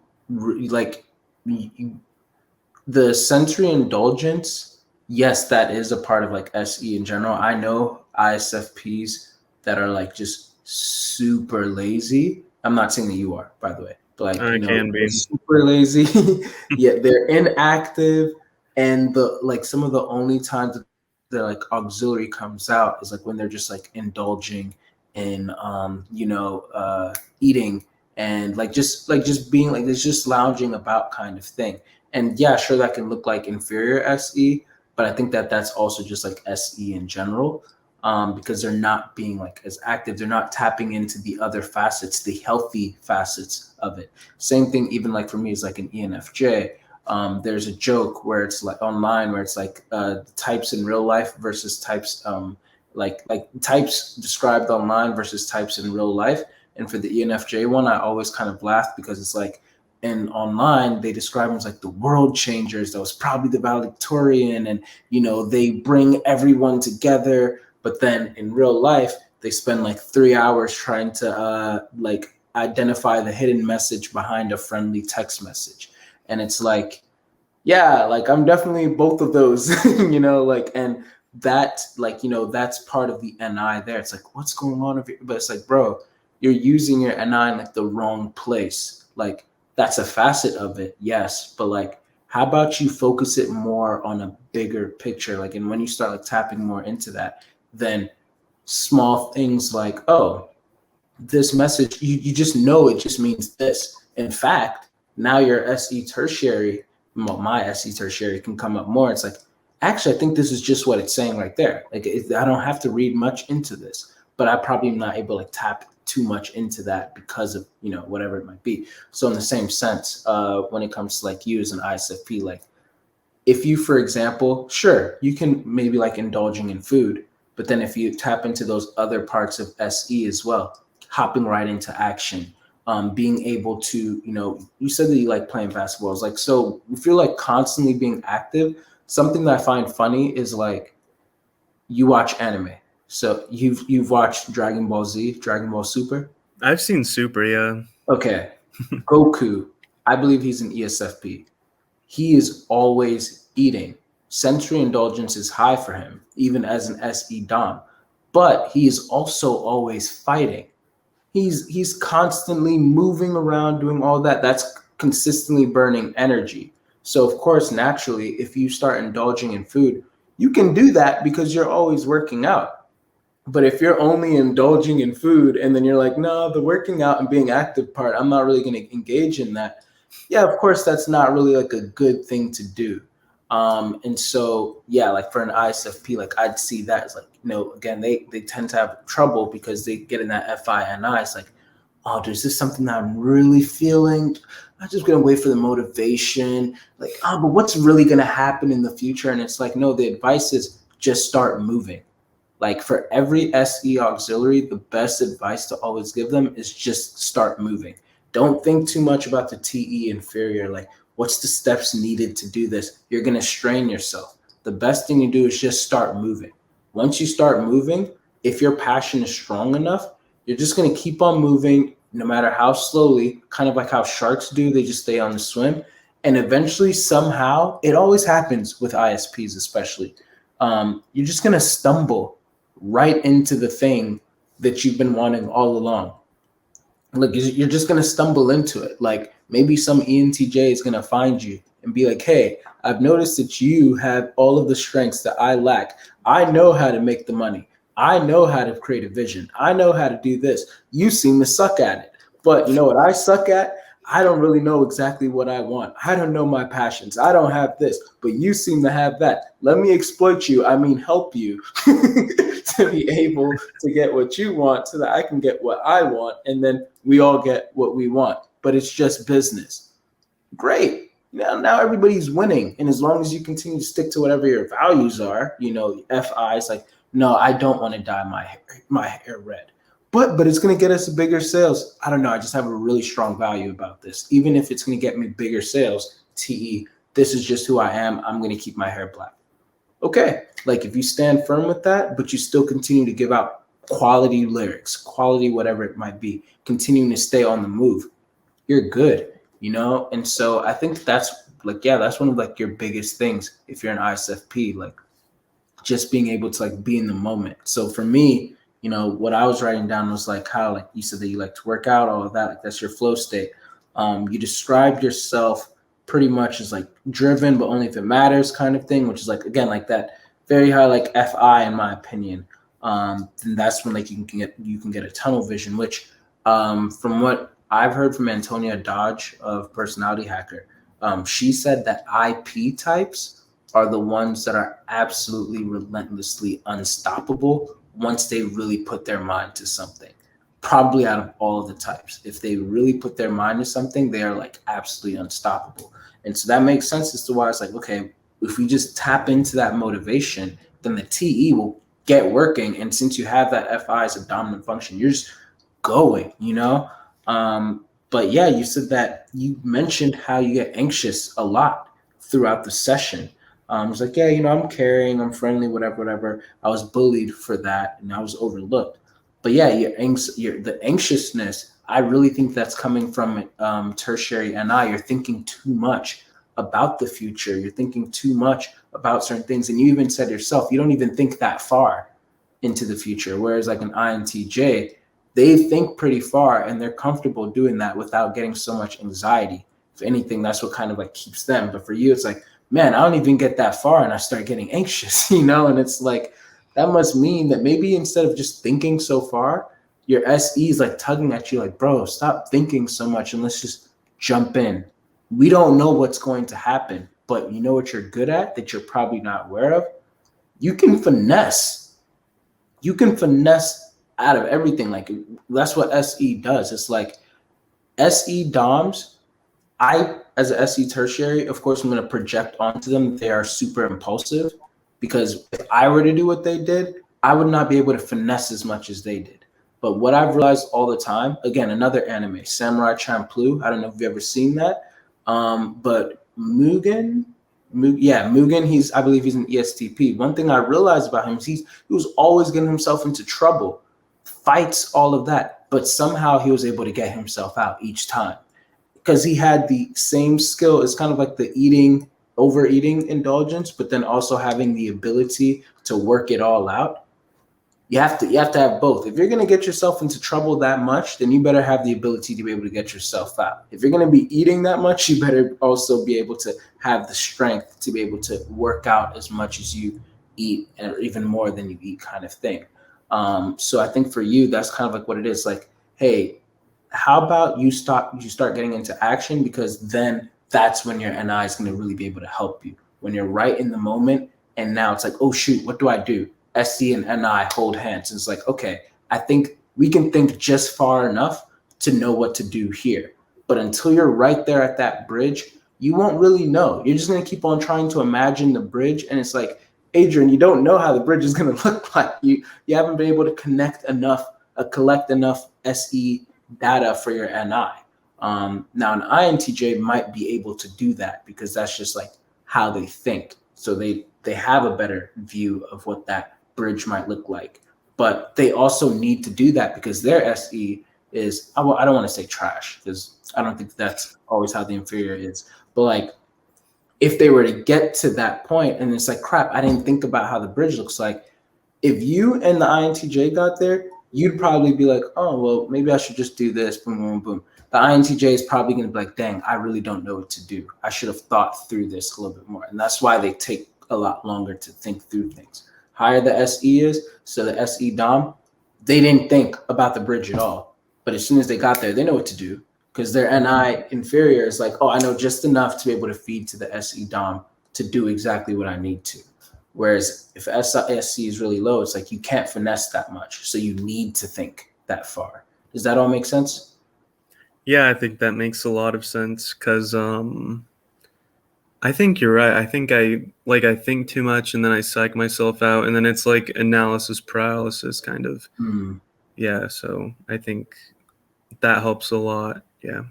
sensory indulgence. Yes, that is a part of like SE in general. I know ISFPs that are like just super lazy. I'm not saying that you are, by the way, but like, I can be super lazy. Yeah, they're inactive, and some of the only times that the like auxiliary comes out is like when they're just like indulging in eating and just being like it's just lounging about kind of thing. And yeah, sure, that can look like inferior SE, but I think that that's also just like SE in general, because they're not being like as active. They're not tapping into the other facets, the healthy facets of it. Same thing, even like for me, is like an ENFJ. There's a joke where it's like online where it's like types in real life versus types like types described online versus types in real life. And for the ENFJ one, I always kind of laugh because it's like in online, they describe them as like the world changers. That was probably the valedictorian, and they bring everyone together. But then in real life, they spend like 3 hours trying to identify the hidden message behind a friendly text message. And it's like, yeah, like I'm definitely both of those, and that that's part of the NI there. It's like, what's going on over here? But it's like, bro, you're using your NI in like the wrong place. Like that's a facet of it, yes, but like how about you focus it more on a bigger picture? Like, and when you start like tapping more into that, then small things like, oh, this message, you just know it just means this. In fact, now your SE tertiary, my SE tertiary can come up more. It's like, actually, I think this is just what it's saying right there. Like, I don't have to read much into this, but I probably am not able to tap too much into that because of, whatever it might be. So in the same sense, when it comes to like you as an ISFP, like if you, for example, sure, you can maybe like indulging in food, but then if you tap into those other parts of SE as well, hopping right into action, being able to, you said that you like playing basketball. It's like, so if you're like constantly being active, something that I find funny is like you watch anime. So you've watched Dragon Ball Z, Dragon Ball Super? I've seen Super, yeah. Okay. Goku, I believe he's an ESFP. He is always eating. Sensory indulgence is high for him, even as an SE Dom. But he is also always fighting. He's constantly moving around, doing all that. That's consistently burning energy. So of course, naturally, if you start indulging in food, you can do that because you're always working out. But if you're only indulging in food and then you're like, no, the working out and being active part, I'm not really going to engage in that. Yeah, of course, that's not really like a good thing to do. And so, yeah, like for an ISFP, like I'd see that as like, again, they tend to have trouble because they get in that FINI. It's like, oh, is this something that I'm really feeling? I'm just going to wait for the motivation. Like, oh, but what's really going to happen in the future? And it's like, no, the advice is just start moving. Like for every SE auxiliary, the best advice to always give them is just start moving. Don't think too much about the TE inferior. Like, what's the steps needed to do this? You're going to strain yourself. The best thing to do is just start moving. Once you start moving, if your passion is strong enough, you're just going to keep on moving no matter how slowly, kind of like how sharks do. They just stay on the swim. And eventually, somehow, it always happens with ISPs especially. You're just going to stumble. right into the thing that you've been wanting all along. Look, you're just going to stumble into it. Like maybe some ENTJ is going to find you and be like, hey, I've noticed that you have all of the strengths that I lack. I know how to make the money. I know how to create a vision. I know how to do this. You seem to suck at it. But you know what I suck at? I don't really know exactly what I want. I don't know my passions. I don't have this, but you seem to have that. Let me exploit you. I mean, help you to be able to get what you want so that I can get what I want. And then we all get what we want, but it's just business. Great. Now everybody's winning. And as long as you continue to stick to whatever your values are, FI is like, no, I don't want to dye my hair red. But it's going to get us bigger sales. I don't know. I just have a really strong value about this. Even if it's going to get me bigger sales, TE, this is just who I am. I'm going to keep my hair black. Okay. Like if you stand firm with that, but you still continue to give out quality lyrics, quality, whatever it might be, continuing to stay on the move, you're good, And so I think that's like, yeah, that's one of like your biggest things. If you're an ISFP, like just being able to like be in the moment. So for me, what I was writing down was like how, like you said that you like to work out, all of that, like that's your flow state. You described yourself pretty much as like driven, but only if it matters kind of thing, which is like, again, like that very high, like FI in my opinion. Then that's when like you can get a tunnel vision, which from what I've heard from Antonia Dodge of Personality Hacker, she said that IP types are the ones that are absolutely relentlessly unstoppable once they really put their mind to something. Probably out of all the types, if they really put their mind to something, they are like absolutely unstoppable. And so that makes sense as to why it's like, okay, if we just tap into that motivation, then the TE will get working. And since you have that FI as a dominant function, you're just going, But yeah, you said that you mentioned how you get anxious a lot throughout the session. It's like, yeah, I'm caring, I'm friendly, whatever. I was bullied for that and I was overlooked. But yeah, the anxiousness, I really think that's coming from tertiary NI. You're thinking too much about the future. You're thinking too much about certain things. And you even said yourself, you don't even think that far into the future. Whereas like an INTJ, they think pretty far and they're comfortable doing that without getting so much anxiety. If anything, that's what kind of like keeps them. But for you, it's like, man, I don't even get that far and I start getting anxious, and it's like, that must mean that maybe instead of just thinking so far, your SE is like tugging at you like, bro, stop thinking so much and let's just jump in. We don't know what's going to happen, but you know what you're good at that you're probably not aware of? You can finesse. You can finesse out of everything. Like that's what SE does. It's like SE DOMs, as an SE tertiary, of course, I'm going to project onto them. They are super impulsive because if I were to do what they did, I would not be able to finesse as much as they did. But what I've realized all the time, again, another anime, Samurai Champloo. I don't know if you've ever seen that. But Mugen, I believe he's an ESTP. One thing I realized about him is he was always getting himself into trouble, fights, all of that. But somehow he was able to get himself out each time. Because he had the same skill. It's kind of like the overeating indulgence, but then also having the ability to work it all out. You have to have both. If you're going to get yourself into trouble that much, then you better have the ability to be able to get yourself out. If you're going to be eating that much, you better also be able to have the strength to be able to work out as much as you eat, and even more than you eat, kind of thing. So I think for you, that's kind of like what it is. Like, hey, how about you start getting into action, because then that's when your NI is going to really be able to help you. When you're right in the moment, and now it's like, oh shoot, what do I do? SC and NI hold hands. And it's like, okay, I think we can think just far enough to know what to do here. But until you're right there at that bridge, you won't really know. You're just going to keep on trying to imagine the bridge. And it's like, Adrian, you don't know how the bridge is going to look like. You haven't been able to collect enough SE data for your NI. Now an INTJ might be able to do that because that's just like how they think. So they have a better view of what that bridge might look like. But they also need to do that because their SE is, I don't want to say trash because I don't think that's always how the inferior is. But like, if they were to get to that point and it's like, crap, I didn't think about how the bridge looks like, If you and the INTJ got there, you'd probably be like, oh, well, maybe I should just do this, boom, boom, boom. The INTJ is probably going to be like, dang, I really don't know what to do. I should have thought through this a little bit more. And that's why they take a lot longer to think through things. Higher the SE is, so the SE Dom, they didn't think about the bridge at all. But as soon as they got there, they know what to do, because their NI inferior is like, oh, I know just enough to be able to feed to the SE Dom to do exactly what I need to. Whereas if SC is really low, it's like you can't finesse that much. So you need to think that far. Does that all make sense? Yeah, I think that makes a lot of sense, because I think you're right. I think I think too much, and then I psych myself out, and then it's like analysis paralysis kind of. Yeah, so I think that helps a lot. Yeah.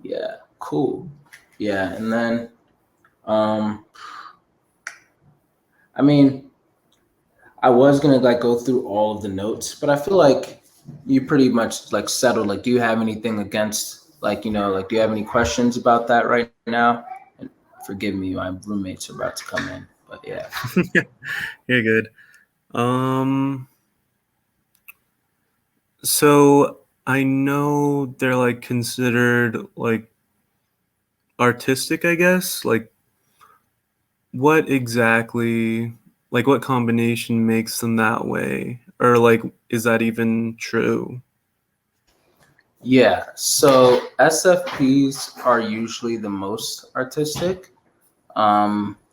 Yeah, cool. Yeah, and then I mean, I was gonna like go through all of the notes, but I feel like you pretty much like settled. Like, do you have anything against, like, you know, like, do you have any questions about that right now? And forgive me, my roommates are about to come in, but yeah. You're good. So I know they're like considered like artistic, I guess. Like, what exactly, like, what combination makes them that way? Or like, is that even true? Yeah, so SFPs are usually the most artistic,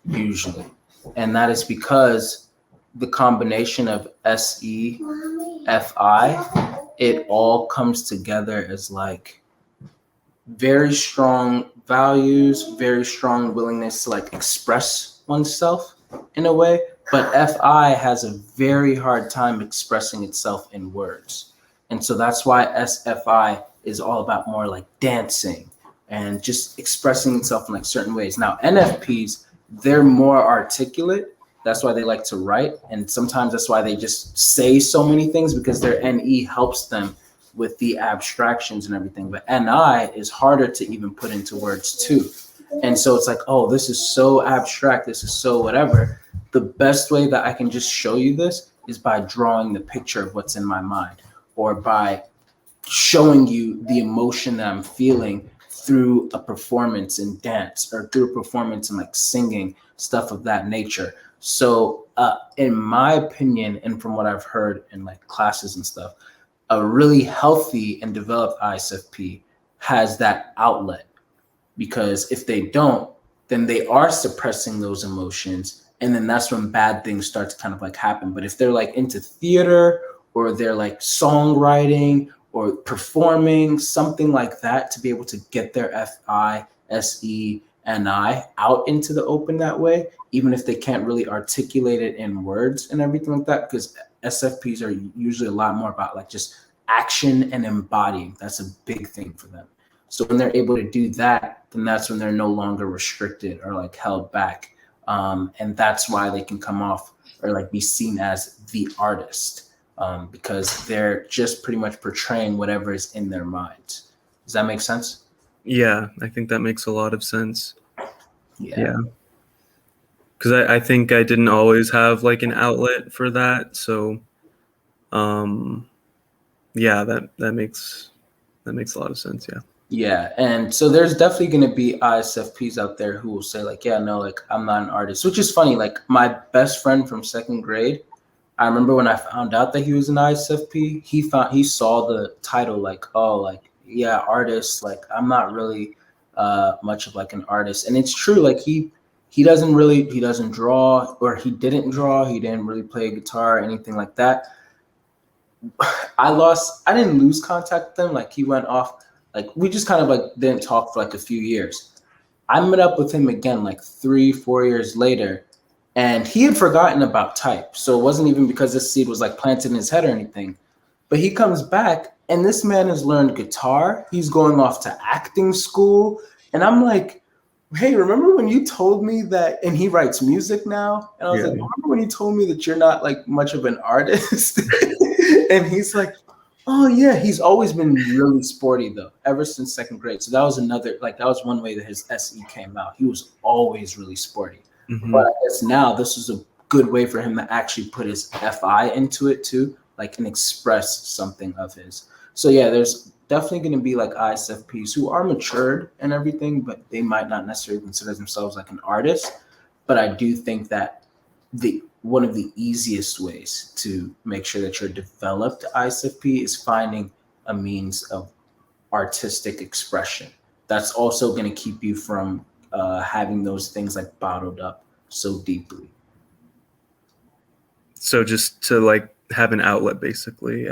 usually. And that is because the combination of SE, FI, it all comes together as like very strong values, very strong willingness to like express oneself in a way. But FI has a very hard time expressing itself in words. And so that's why SFI is all about more like dancing and just expressing itself in like certain ways. Now, NFPs, they're more articulate. That's why they like to write. And sometimes that's why they just say so many things, because their NE helps them with the abstractions and everything. But NI is harder to even put into words too. And so it's like, oh, this is so abstract. This is so whatever. The best way that I can just show you this is by drawing the picture of what's in my mind, or by showing you the emotion that I'm feeling through a performance in dance, or through a performance in like singing, stuff of that nature. So in my opinion, and from what I've heard in like classes and stuff, a really healthy and developed ISFP has that outlet, because if they don't, then they are suppressing those emotions. And then that's when bad things start to kind of like happen. But if they're like into theater, or they're like songwriting or performing, something like that, to be able to get their FI, SE, and I out into the open that way, even if they can't really articulate it in words and everything like that, because SFPs are usually a lot more about like just action and embodying. That's a big thing for them. So when they're able to do that, then that's when they're no longer restricted or like held back. And that's why they can come off or like be seen as the artist, because they're just pretty much portraying whatever is in their minds. Does that make sense? Yeah, I think that makes a lot of sense. Yeah. Because I think I didn't always have like an outlet for that. So yeah, that makes a lot of sense. Yeah. Yeah, and so there's definitely going to be ISFPs out there who will say like, yeah, no, like I'm not an artist, which is funny. Like my best friend from second grade, I remember when I found out that he was an ISFP, he saw the title like, oh, like, yeah, artist, like I'm not really much of like an artist. And it's true, like he doesn't draw, or he didn't draw, he didn't really play guitar or anything like that. I didn't lose contact with him, like he went off. Like we just kind of like didn't talk for like a few years. I met up with him again like 3-4 years later, and he had forgotten about type. So it wasn't even because this seed was like planted in his head or anything. But he comes back, and this man has learned guitar. He's going off to acting school. And I'm like, hey, remember when you told me that? And he writes music now. And I was like, remember when you told me that you're not like much of an artist? And he's like, oh yeah, he's always been really sporty though, ever since second grade. So that was that was one way that his SE came out. He was always really sporty. Mm-hmm. But I guess now this is a good way for him to actually put his FI into it too, like, and express something of his. So yeah, there's definitely going to be like ISFPs who are matured and everything, but they might not necessarily consider themselves like an artist. But I do think that one of the easiest ways to make sure that you're a developed ISFP is finding a means of artistic expression. That's also going to keep you from having those things like bottled up so deeply. So just to like have an outlet, basically.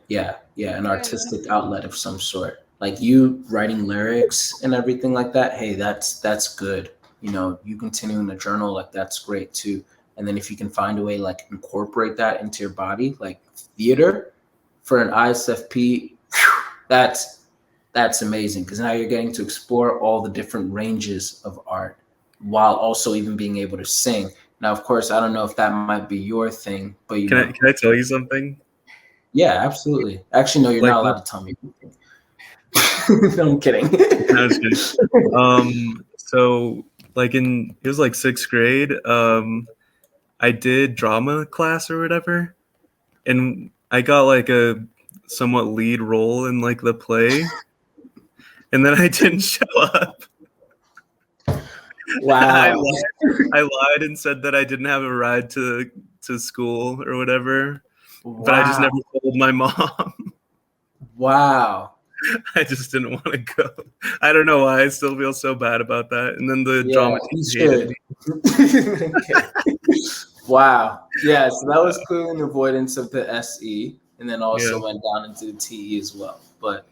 Yeah, an artistic outlet of some sort. Like you writing lyrics and everything like that. Hey, that's good. You know, you continuing to journal, like that's great too. And then if you can find a way like incorporate that into your body, like theater for an ISFP, that's amazing, because now you're getting to explore all the different ranges of art while also even being able to sing. Now, of course, I don't know if that might be your thing, but Can I tell you something? Yeah, absolutely. Actually, no, you're Like, not allowed to tell me anything. No, I'm kidding. No, I was kidding. So like it was like 6th grade. I did drama class or whatever, and I got like a somewhat lead role in like the play, and then I didn't show up. Wow. I lied and said that I didn't have a ride to school or whatever, but I just Wow. never told my mom. Wow. I just didn't want to go. I don't know why. I still feel so bad about that. And then the drama teacher hated me. Okay. Wow. Yeah, so that was clearly an avoidance of the SE, and then also went down into the TE as well. But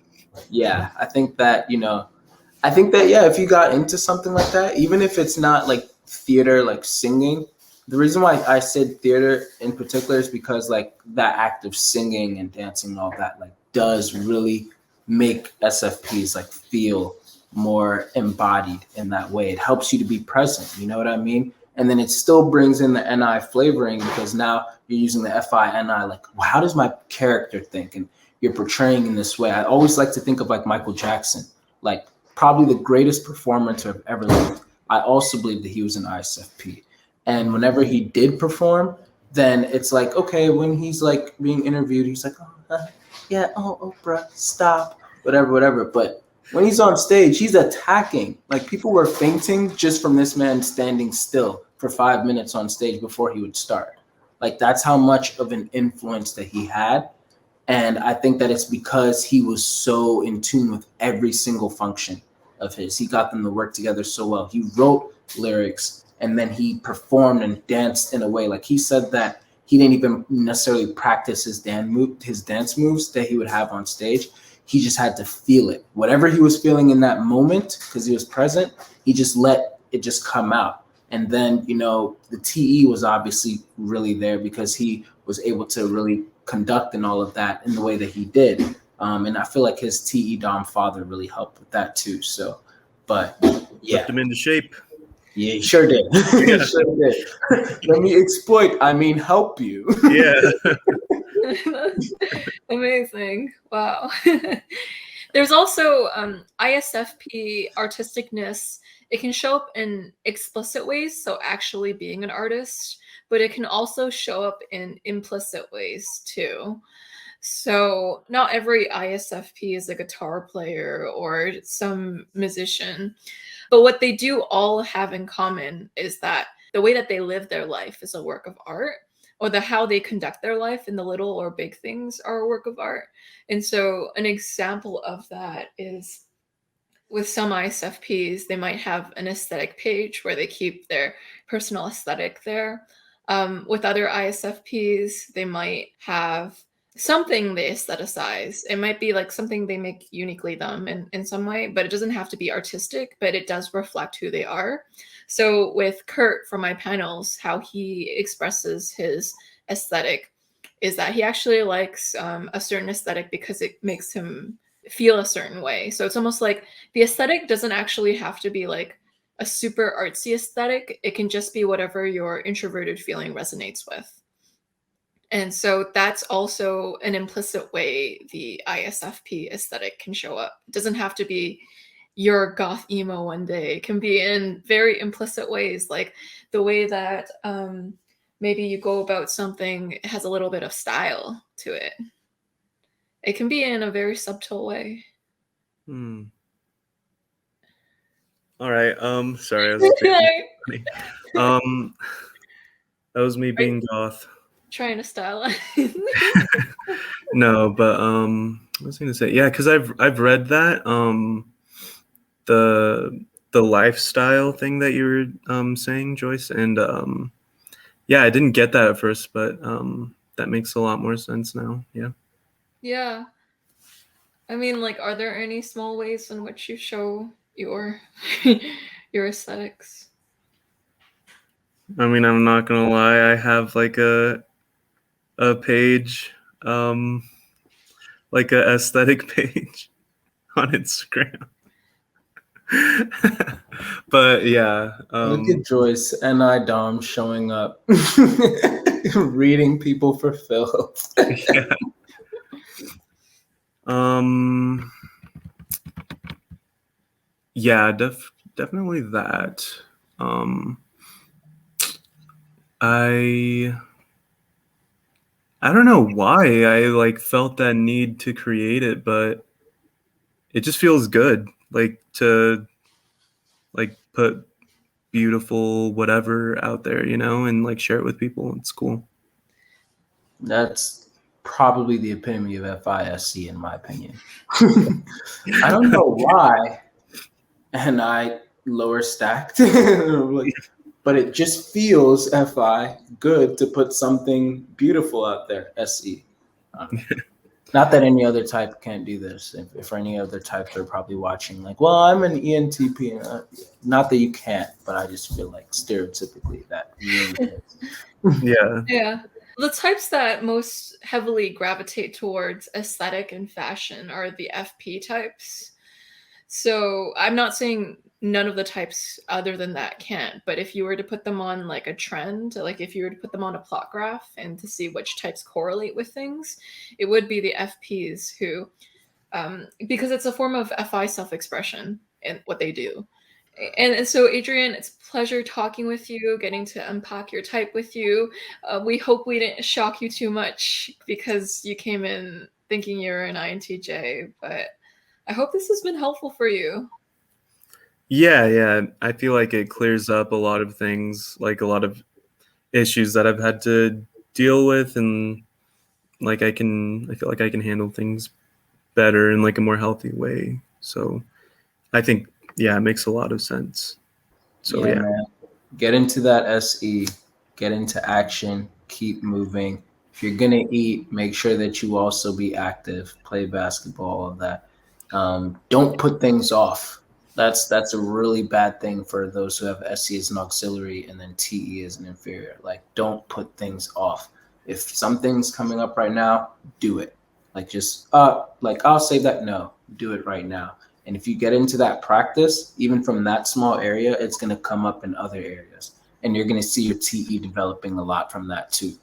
yeah, I think that, yeah, if you got into something like that, even if it's not like theater, like singing, the reason why I said theater in particular is because like that act of singing and dancing and all that like does really make SFPs like feel more embodied in that way. It helps you to be present, you know what I mean? And then it still brings in the NI flavoring, because now you're using the FI NI, like, well, how does my character think? And you're portraying in this way. I always like to think of like Michael Jackson, like probably the greatest performer to have ever lived. I also believe that he was an ISFP. And whenever he did perform, then it's like, okay, when he's like being interviewed, he's like, yeah, Oprah, stop, whatever. But when he's on stage, he's attacking. Like people were fainting just from this man standing still for 5 minutes on stage before he would start. Like that's how much of an influence that he had. And I think that it's because he was so in tune with every single function of his. He got them to work together so well. He wrote lyrics and then he performed and danced in a way. Like he said that he didn't even necessarily practice his dance moves that he would have on stage. He just had to feel it. Whatever he was feeling in that moment, because he was present, he just let it just come out. And then, the TE was obviously really there because he was able to really conduct and all of that in the way that he did. And I feel like his TE Dom father really helped with that too. So, but yeah. Put them into shape. Yeah, he sure did. He sure did. Let me help you. Yeah. Amazing. Wow. There's also ISFP artisticness. It can show up in explicit ways, so actually being an artist, but it can also show up in implicit ways too. So not every ISFP is a guitar player or some musician, but what they do all have in common is that the way that they live their life is a work of art, or how they conduct their life in the little or big things are a work of art. And so an example of that is with some ISFPs, they might have an aesthetic page where they keep their personal aesthetic there. With other ISFPs, they might have something they aestheticize. It might be like something they make uniquely them in some way, but it doesn't have to be artistic, but it does reflect who they are. So with Kurt from my panels, how he expresses his aesthetic is that he actually likes a certain aesthetic because it makes him feel a certain way. So it's almost like the aesthetic doesn't actually have to be like a super artsy aesthetic. It can just be whatever your introverted feeling resonates with. And so that's also an implicit way the ISFP aesthetic can show up. It doesn't have to be your goth emo one day. It can be in very implicit ways, like the way that maybe you go about something, it has a little bit of style to it. It can be in a very subtle way. All right. Sorry, I was being funny. That was me being goth. Trying to stylize. No, but I was gonna say, yeah, because I've read that the lifestyle thing that you were saying, Joyce, and yeah, I didn't get that at first, but that makes a lot more sense now. Yeah. Yeah. I mean, like, are there any small ways in which you show your your aesthetics? I mean, I'm not gonna lie, I have like a page, like a aesthetic page on Instagram. But yeah, Look at Joyce and Dom showing up, reading people for Phil. yeah. Yeah, definitely that. I don't know why I like felt that need to create it, but it just feels good, like to like put beautiful whatever out there, you know, and like share it with people. It's cool. That's probably the epitome of FISC, in my opinion. I don't know why, and I lower stacked, but it just feels FI good to put something beautiful out there. SE. Not that any other type can't do this. If any other types are probably watching, like, well, I'm an ENTP. Not that you can't, but I just feel like stereotypically that. Yeah. Yeah. The types that most heavily gravitate towards aesthetic and fashion are the FP types. So I'm not saying none of the types other than that can't, but if you were to put them on like a trend, like if you were to put them on a plot graph and to see which types correlate with things, it would be the FPs who, because it's a form of FI self-expression in what they do. And so, Adrian, it's a pleasure talking with you, getting to unpack your type with you. We hope we didn't shock you too much because you came in thinking you were an INTJ, but I hope this has been helpful for you. Yeah. I feel like it clears up a lot of things, like a lot of issues that I've had to deal with, and like I feel like I can handle things better in like a more healthy way. So I think, yeah, it makes a lot of sense. So yeah. Man. Get into that SE, get into action, keep moving. If you're gonna eat, make sure that you also be active, play basketball, all of that. Don't put things off. That's a really bad thing for those who have SE as an auxiliary and then TE as an inferior. Like, don't put things off. If something's coming up right now, do it. Like, just like, I'll save that. No, do it right now. And if you get into that practice, even from that small area, it's going to come up in other areas. And you're going to see your TE developing a lot from that too.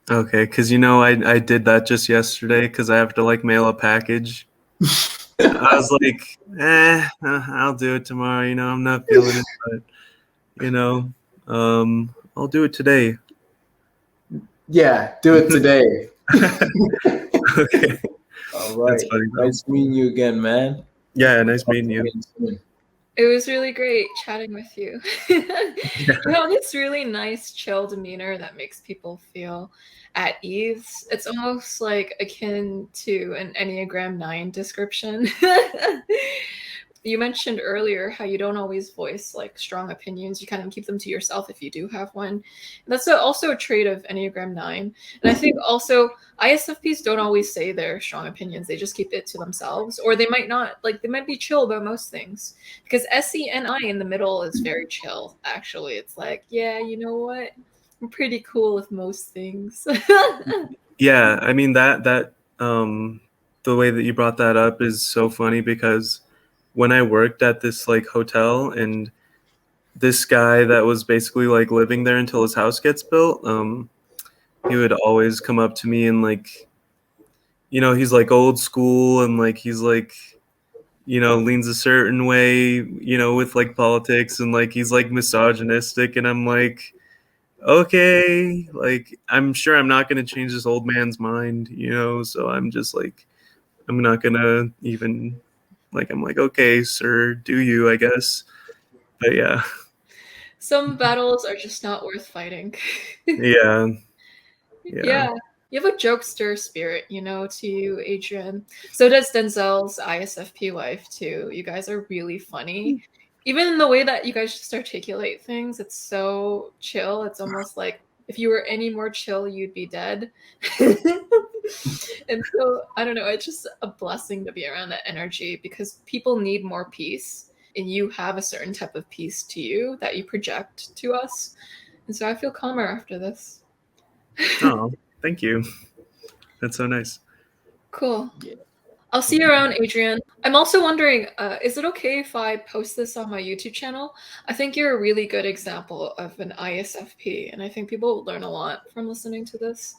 Okay, because you know I did that just yesterday because I have to like mail a package. I was like, I'll do it tomorrow. You know, I'm not feeling it, but you know, I'll do it today. Yeah, do it today. Okay. All right. That's funny, though. Nice meeting you again, man. Yeah, nice meeting you. It was really great chatting with you. You have this really nice, chill demeanor that makes people feel at ease. It's almost like akin to an Enneagram 9 description. You mentioned earlier how you don't always voice like strong opinions. You kind of keep them to yourself if you do have one. And that's also a trait of Enneagram 9. And I think also ISFPs don't always say their strong opinions. They just keep it to themselves. Or they might not, like they might be chill about most things. Because SE and I in the middle is very chill, actually. It's like, yeah, you know what? I'm pretty cool with most things. Yeah, I mean that the way that you brought that up is so funny because when I worked at this like hotel and this guy that was basically like living there until his house gets built, he would always come up to me and like, you know, he's like old school and like he's like, you know, leans a certain way, you know, with like politics and like he's like misogynistic, and I'm like, okay, like I'm sure I'm not gonna change this old man's mind, so I'm just like, I'm not gonna even, like, I'm like, okay, sir, do you, I guess. But yeah. Some battles are just not worth fighting. Yeah. Yeah. You have a jokester spirit, to you, Adrian. So does Denzel's ISFP wife, too. You guys are really funny. Even in the way that you guys just articulate things, it's so chill. It's almost like if you were any more chill, you'd be dead. And so, I don't know, it's just a blessing to be around that energy because people need more peace. And you have a certain type of peace to you that you project to us. And so I feel calmer after this. Oh, thank you. That's so nice. Cool. Yeah. I'll see you around, Adrian. I'm also wondering, is it okay if I post this on my YouTube channel? I think you're a really good example of an ISFP, and I think people will learn a lot from listening to this.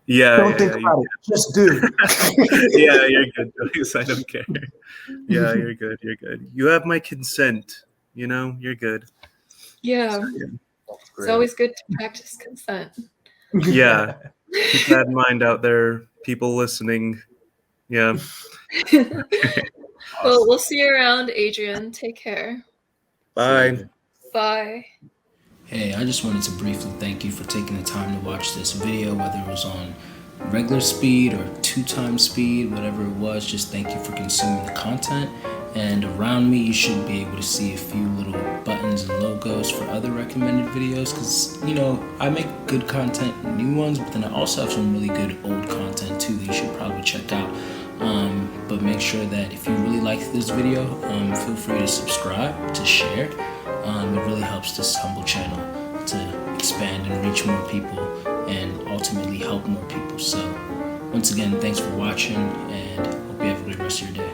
Yeah. Don't think about it. Just do. Yeah, you're good, Douglas. I don't care. Yeah, you're good. You're good. You have my consent. You're good. Yeah. It's always good to practice consent. Yeah. Keep that in mind out there, people listening. Yeah. Well, we'll see you around, Adrian. Take care. Bye. Bye. Hey, I just wanted to briefly thank you for taking the time to watch this video, whether it was on regular speed or 2x speed, whatever it was. Just thank you for consuming the content. And around me, you should be able to see a few little buttons and logos for other recommended videos because, I make good content, new ones, but then I also have some really good old content too that you should probably check out. But make sure that if you really like this video, feel free to subscribe, to share. It really helps this humble channel to expand and reach more people and ultimately help more people. So once again, thanks for watching and hope you have a great rest of your day.